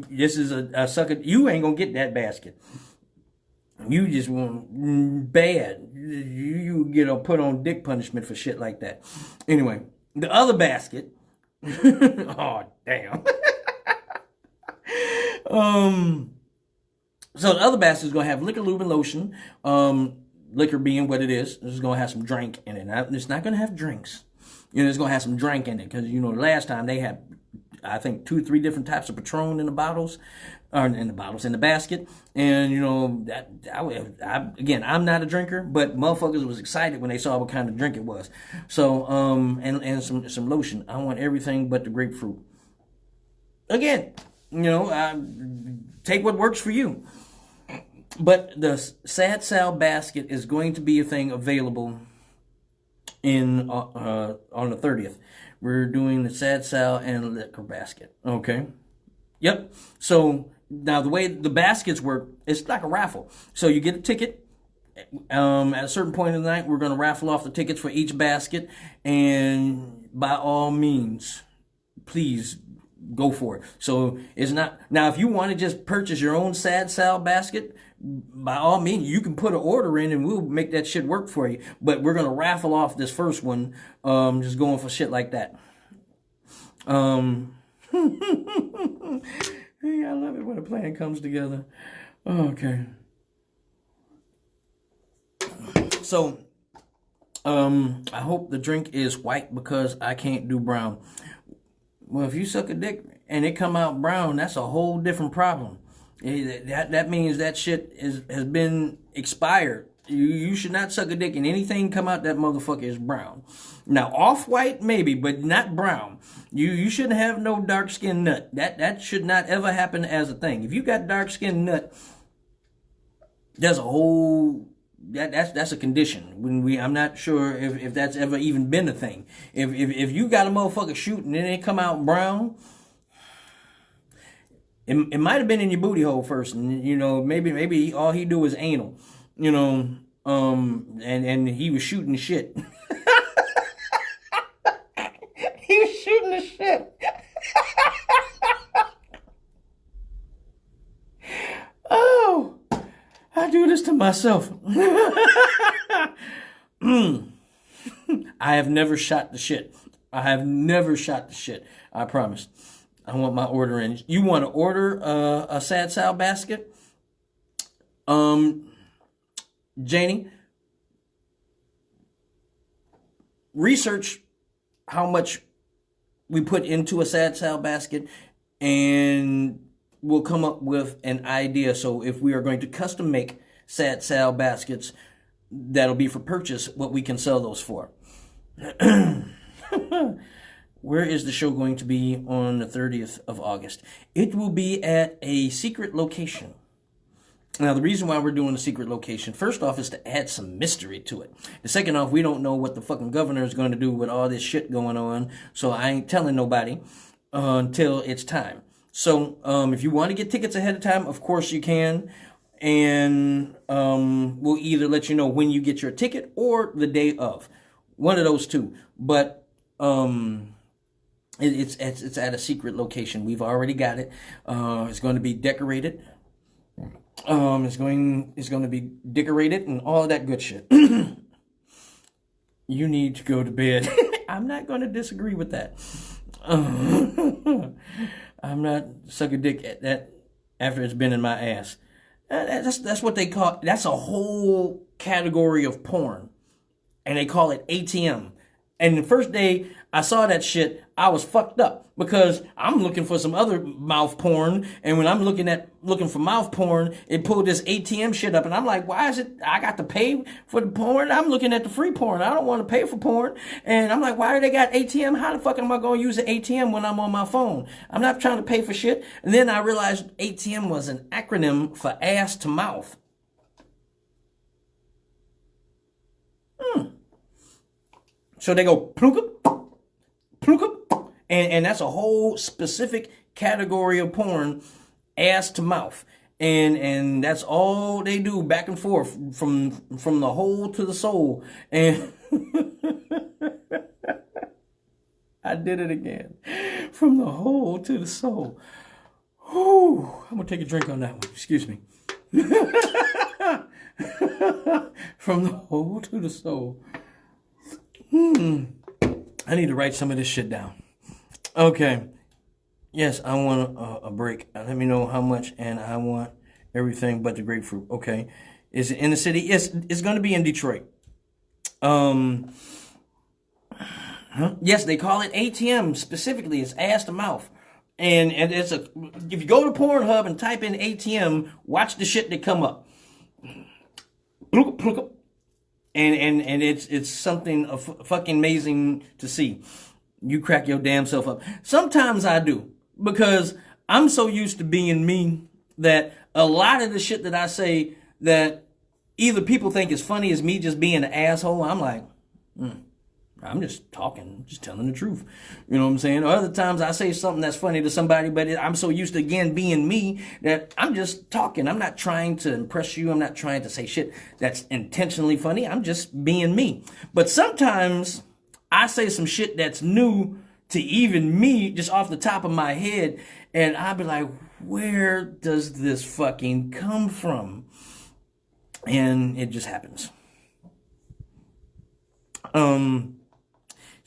This is a sucker. You ain't gonna get that basket. You just want bad. You get put on dick punishment for shit like that. Anyway, the other basket. Oh damn. So the other basket is going to have liquor, lube, and lotion. Liquor being what it is. It's going to have some drink in it. Now, it's not going to have drinks. You know, it's going to have some drink in it. Because, you know, last time they had, I think, 2 or 3 different types of Patron in the bottles. or in the bottles, in the basket. And, you know, again, I'm not a drinker, but motherfuckers was excited when they saw what kind of drink it was. So, and some lotion. I want everything but the grapefruit. Again, you know, take what works for you. But the Sad Sal basket is going to be a thing available in on the 30th. We're doing the Sad Sal and liquor basket. Okay. Yep. So now the way the baskets work, it's like a raffle. So you get a ticket. At a certain point in the night, we're going to raffle off the tickets for each basket. And by all means, please go for it. So it's not, now if you want to just purchase your own Sad Sal basket, by all means, you can put an order in and we'll make that shit work for you. But we're going to raffle off this first one, just going for shit like that. Hey, I love it when a plan comes together. Okay. So, I hope the drink is white because I can't do brown. Well, if you suck a dick and it come out brown, that's a whole different problem. That means that shit has been expired. You should not suck a dick and anything come out that motherfucker is brown. Now, off-white maybe, but not brown. You shouldn't have no dark-skinned nut. That should not ever happen as a thing. If you got dark-skinned nut, there's a whole... That's a condition. I'm not sure if that's ever even been a thing. If you got a motherfucker shooting and it come out brown, it might have been in your booty hole first, and you know maybe all he do is anal, you know, and he was shooting shit. He was shooting the shit. Oh. I do this to myself. I have never shot the shit. I have never shot the shit. I promise. I want my order in. You want to order a Sad Sal basket? Janie, research how much we put into a Sad Sal basket and we'll come up with an idea. So if we are going to custom make Sad Sal baskets, that'll be for purchase, what we can sell those for. Where is the show going to be on the 30th of August? It will be at a secret location. Now, the reason why we're doing a secret location, first off, is to add some mystery to it. The second off, we don't know what the fucking governor is going to do with all this shit going on, so I ain't telling nobody until it's time. So, if you want to get tickets ahead of time, of course you can. And we'll either let you know when you get your ticket or the day of. One of those two. But it's at a secret location. We've already got it. It's going to be decorated. It's going to be decorated and all that good shit. You need to go to bed. I'm not going to disagree with that. I'm not sucking dick at that after it's been in my ass. That's what they call, that's a whole category of porn. And they call it ATM. And the first day I saw that shit, I was fucked up because I'm looking for some other mouth porn. And when I'm looking for mouth porn, it pulled this ATM shit up. And I'm like, why is it I got to pay for the porn? I'm looking at the free porn. I don't want to pay for porn. And I'm like, why do they got ATM? How the fuck am I going to use an ATM when I'm on my phone? I'm not trying to pay for shit. And then I realized ATM was an acronym for ass to mouth. So they go plunka, plunka, and that's a whole specific category of porn, ass to mouth, and that's all they do back and forth from the hole to the soul. And I did it again, from the hole to the soul. Whew. I'm gonna take a drink on that one. Excuse me. From the hole to the soul. I need to write some of this shit down. Okay. Yes, I want a break. Let me know how much, and I want everything but the grapefruit. Okay. Is it in the city? Yes, it's going to be in Detroit. Yes, they call it ATM specifically. It's ass to mouth. And it's a, if you go to Pornhub and type in ATM, watch the shit that come up. And it's something fucking amazing to see. You crack your damn self up. Sometimes I do, because I'm so used to being me that a lot of the shit that I say that either people think is funny as me just being an asshole, I'm like, I'm just talking, just telling the truth. You know what I'm saying? Or other times I say something that's funny to somebody, but I'm so used to, again, being me that I'm just talking. I'm not trying to impress you. I'm not trying to say shit that's intentionally funny. I'm just being me. But sometimes I say some shit that's new to even me, just off the top of my head, and I'll be like, where does this fucking come from? And it just happens.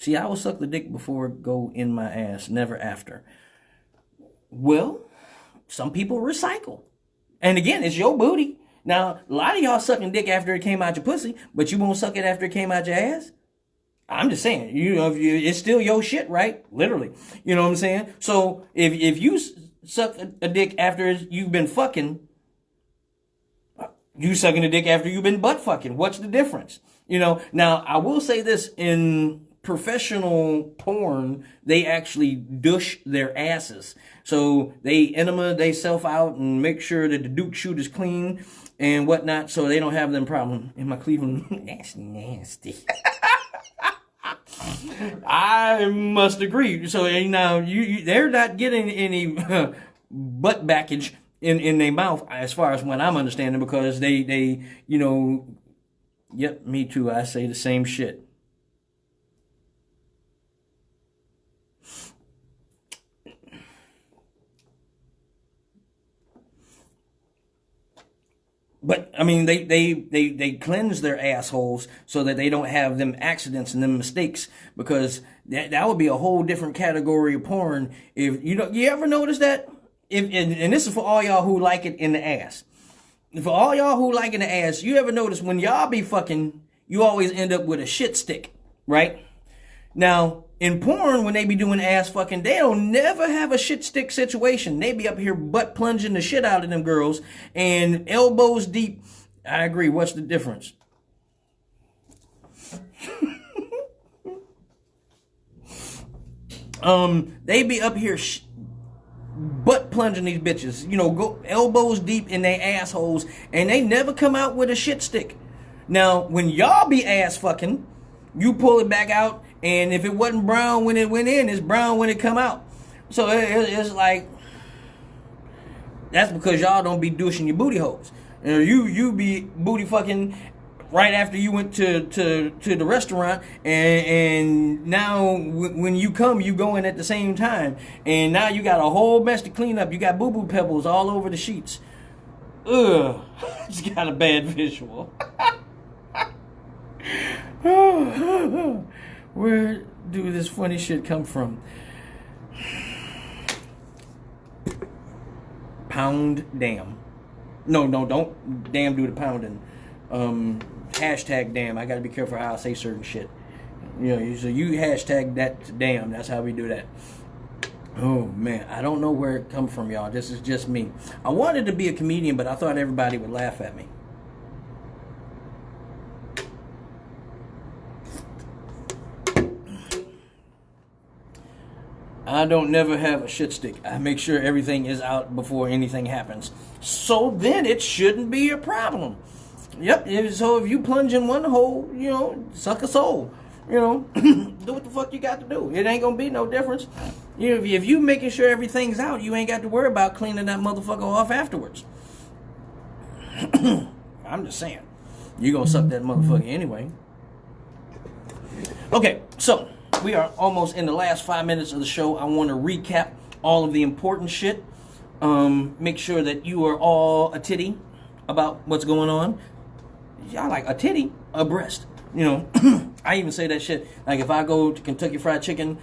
See, I will suck the dick before it go in my ass, never after. Well, some people recycle. And again, it's your booty. Now, a lot of y'all sucking dick after it came out your pussy, but you won't suck it after it came out your ass? I'm just saying, you know, it's still your shit, right? Literally. You know what I'm saying? So, if you suck a dick after you've been fucking, you sucking a dick after you've been butt fucking. What's the difference? You know, now, I will say this, in professional porn, they actually douche their asses. So they enema themselves out and make sure that the Duke shoot is clean and whatnot, so they don't have them problem. In my Cleveland, that's nasty. I must agree. So now they're not getting any butt backage in their mouth, as far as what I'm understanding, because they you know, yep, me too. I say the same shit. But, I mean, they cleanse their assholes so that they don't have them accidents and them mistakes, because that would be a whole different category of porn. If you ever notice that? And this is for all y'all who like it in the ass. For all y'all who like it in the ass, you ever notice when y'all be fucking, you always end up with a shit stick, right? Now, in porn, when they be doing ass fucking, they don't never have a shit stick situation. They be up here butt plunging the shit out of them girls and elbows deep. I agree. What's the difference? They be up here butt plunging these bitches. You know, go elbows deep in their assholes, and they never come out with a shit stick. Now, when y'all be ass fucking, you pull it back out, and if it wasn't brown when it went in, it's brown when it come out. So it's like, that's because y'all don't be douching your booty holes. You be booty fucking right after you went to the restaurant, and now when you come, you go in at the same time, and now you got a whole mess to clean up. You got boo-boo pebbles all over the sheets. Ugh, it's got a bad visual. Where do this funny shit come from? Pound damn. No, don't damn do the pounding. Hashtag damn. I gotta be careful how I say certain shit. You know, so you hashtag that to damn. That's how we do that. Oh man, I don't know where it come from, y'all. This is just me. I wanted to be a comedian, but I thought everybody would laugh at me. I don't never have a shit stick. I make sure everything is out before anything happens. So then it shouldn't be a problem. Yep, so if you plunge in one hole, you know, suck a soul. You know, do what the fuck you got to do. It ain't gonna be no difference. You know, if you making sure everything's out, you ain't got to worry about cleaning that motherfucker off afterwards. I'm just saying. You gonna suck that motherfucker anyway. Okay, so we are almost in the last 5 minutes of the show. I want to recap all of the important shit. Make sure that you are all a titty about what's going on. Y'all like a titty, a breast. You know, I even say that shit. Like if I go to Kentucky Fried Chicken,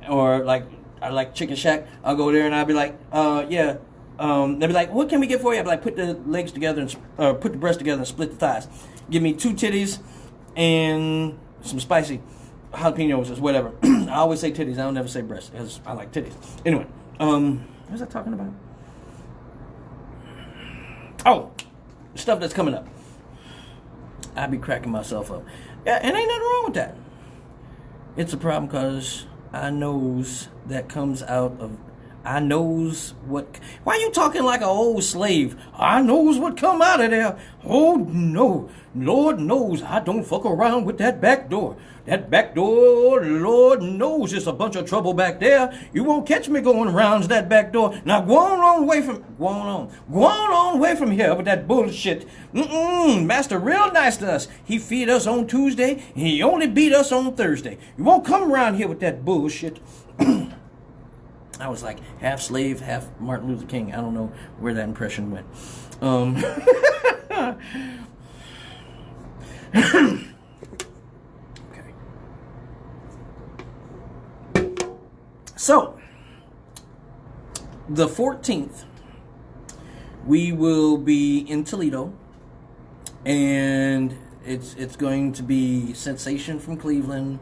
or like I like Chicken Shack, I'll go there and I'll be like, yeah. They'll be like, what can we get for you? I'll be like, put the legs together and put the breast together and split the thighs. Give me 2 titties and some spicy jalapenos or whatever. I always say titties. I don't never say breast because I like titties. Anyway, What was I talking about? Oh, stuff that's coming up. I be cracking myself up. Yeah, and ain't nothing wrong with that. It's a problem because I knows that comes out of... I knows what... Why you talking like an old slave? I knows what come out of there. Oh, no. Lord knows I don't fuck around with that back door. That back door, Lord knows there's a bunch of trouble back there. You won't catch me going around that back door. Now go on away from... Go on away from here with that bullshit. Master real nice to us. He feed us on Tuesday, and he only beat us on Thursday. You won't come around here with that bullshit. I was like half slave, half Martin Luther King. I don't know where that impression went. Okay. So, the 14th, we will be in Toledo, and it's going to be Sensation from Cleveland,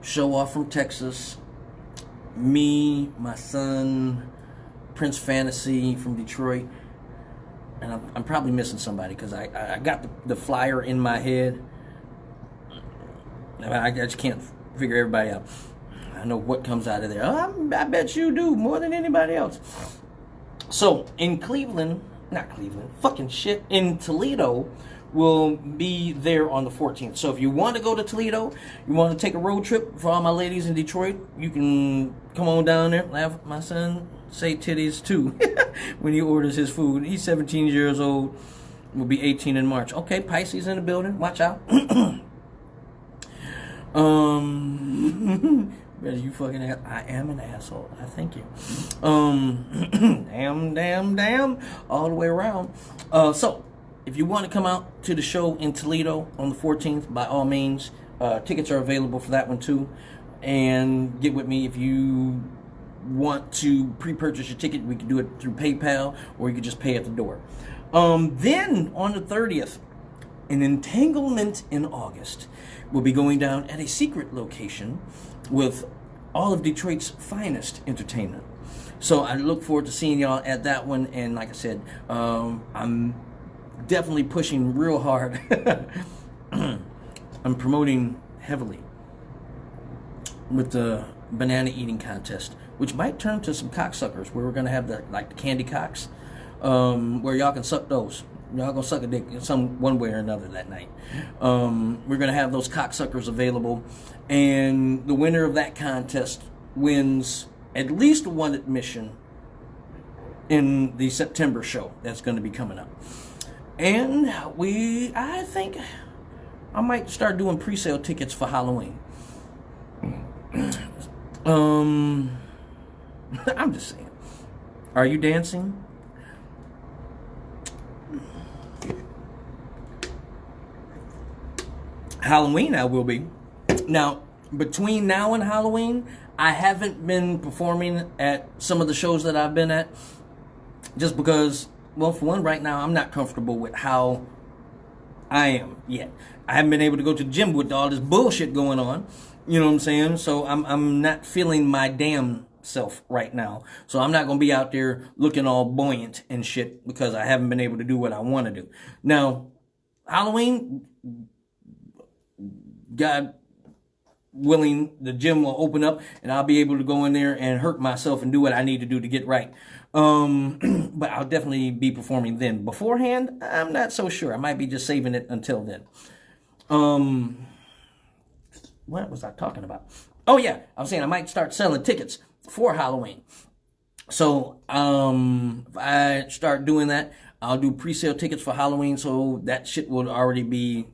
Show Off from Texas, me, my son, Prince Fantasy from Detroit, and I'm probably missing somebody because I got the flyer in my head. I just can't figure everybody out. I know what comes out of there. I bet you do more than anybody else. So in in Toledo, will be there on the 14th. So if you want to go to Toledo, you want to take a road trip for all my ladies in Detroit, you can come on down there. Laugh, my son say titties too when he orders his food. He's 17 years old, will be 18 in March. Okay, Pisces in the building. Watch out. You fucking ass. I am an asshole. I thank you. Damn, all the way around. So, if you want to come out to the show in Toledo on the 14th, by all means, tickets are available for that one too. And get with me if you want to pre-purchase your ticket. We can do it through PayPal, or you can just pay at the door. Then on the 30th, an Entanglement in August will be going down at a secret location with all of Detroit's finest entertainment. So I look forward to seeing y'all at that one. And like I said, I'm definitely pushing real hard. I'm promoting heavily with the banana eating contest, which might turn to some cocksuckers, where we're gonna have the candy cocks, where y'all can suck those. Y'all gonna suck a dick one way or another that night. We're gonna have those cocksuckers available, and the winner of that contest wins at least one admission in the September show that's going to be coming up. And I think I might start doing pre-sale tickets for Halloween. I'm just saying. Are you dancing? Halloween I will be. Now, between now and Halloween, I haven't been performing at some of the shows that I've been at, just because, well, for one, right now I'm not comfortable with how I am yet. I haven't been able to go to the gym with all this bullshit going on. You know what I'm saying? So I'm not feeling my damn self right now. So I'm not going to be out there looking all buoyant and shit because I haven't been able to do what I want to do. Now, Halloween, God willing, the gym will open up and I'll be able to go in there and hurt myself and do what I need to do to get right. But I'll definitely be performing then. Beforehand, I'm not so sure. I might be just saving it until then. What was I talking about? Oh yeah, I was saying I might start selling tickets for Halloween. So if I start doing that, I'll do pre-sale tickets for Halloween, so that shit will already be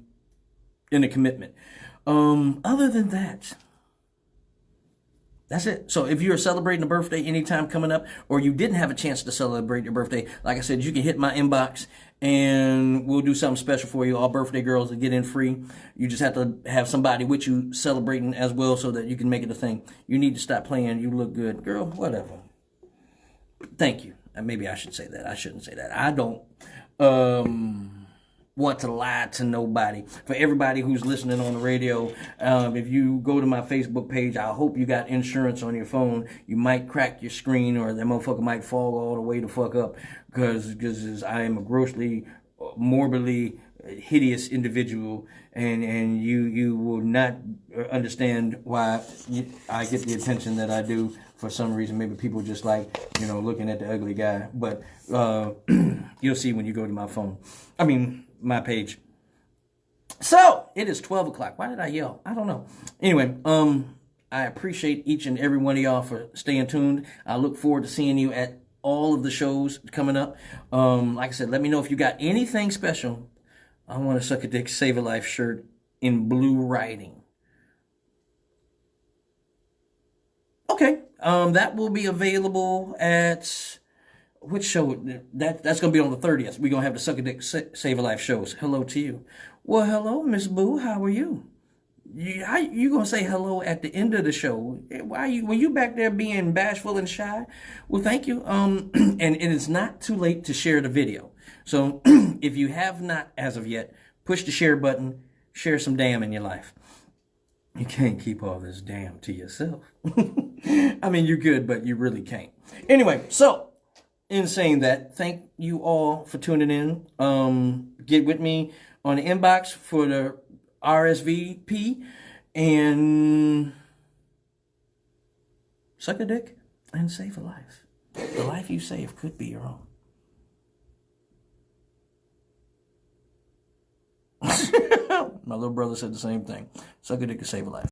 in a commitment. Other than that, that's it. So if you're celebrating a birthday anytime coming up, or you didn't have a chance to celebrate your birthday, like I said, you can hit my inbox and we'll do something special for you. All birthday girls will get in free. You just have to have somebody with you celebrating as well so that you can make it a thing. You need to stop playing. You look good. Girl, whatever. Thank you. Maybe I should say that. I shouldn't say that. I don't. want to lie to nobody. For everybody who's listening on the radio, if you go to my Facebook page, I hope you got insurance on your phone. You might crack your screen, or that motherfucker might fall all the way the fuck up, because I am a grossly, morbidly hideous individual, and you will not understand why I get the attention that I do. For some reason, maybe people just like, looking at the ugly guy. But you'll see when you go to my page. So, it is 12 o'clock. Why did I yell? I don't know. Anyway, I appreciate each and every one of y'all for staying tuned. I look forward to seeing you at all of the shows coming up. Like I said, let me know if you got anything special. I want a Suck a Dick Save a Life shirt in blue writing. Okay, that will be available at, which show? That's going to be on the 30th. We're going to have the Suck a Dick Save a Life shows. Hello to you. Well, hello, Miss Boo. How are you? You going to say hello at the end of the show? Were you back there being bashful and shy? Well, thank you. And it's not too late to share the video. So if you have not, as of yet, push the share button, share some damn in your life. You can't keep all this damn to yourself. I mean, you could, but you really can't. Anyway, so, in saying that, thank you all for tuning in. Get with me on the inbox for the RSVP, and suck a dick and save a life. The life you save could be your own. My little brother said the same thing. Suck a dick and save a life.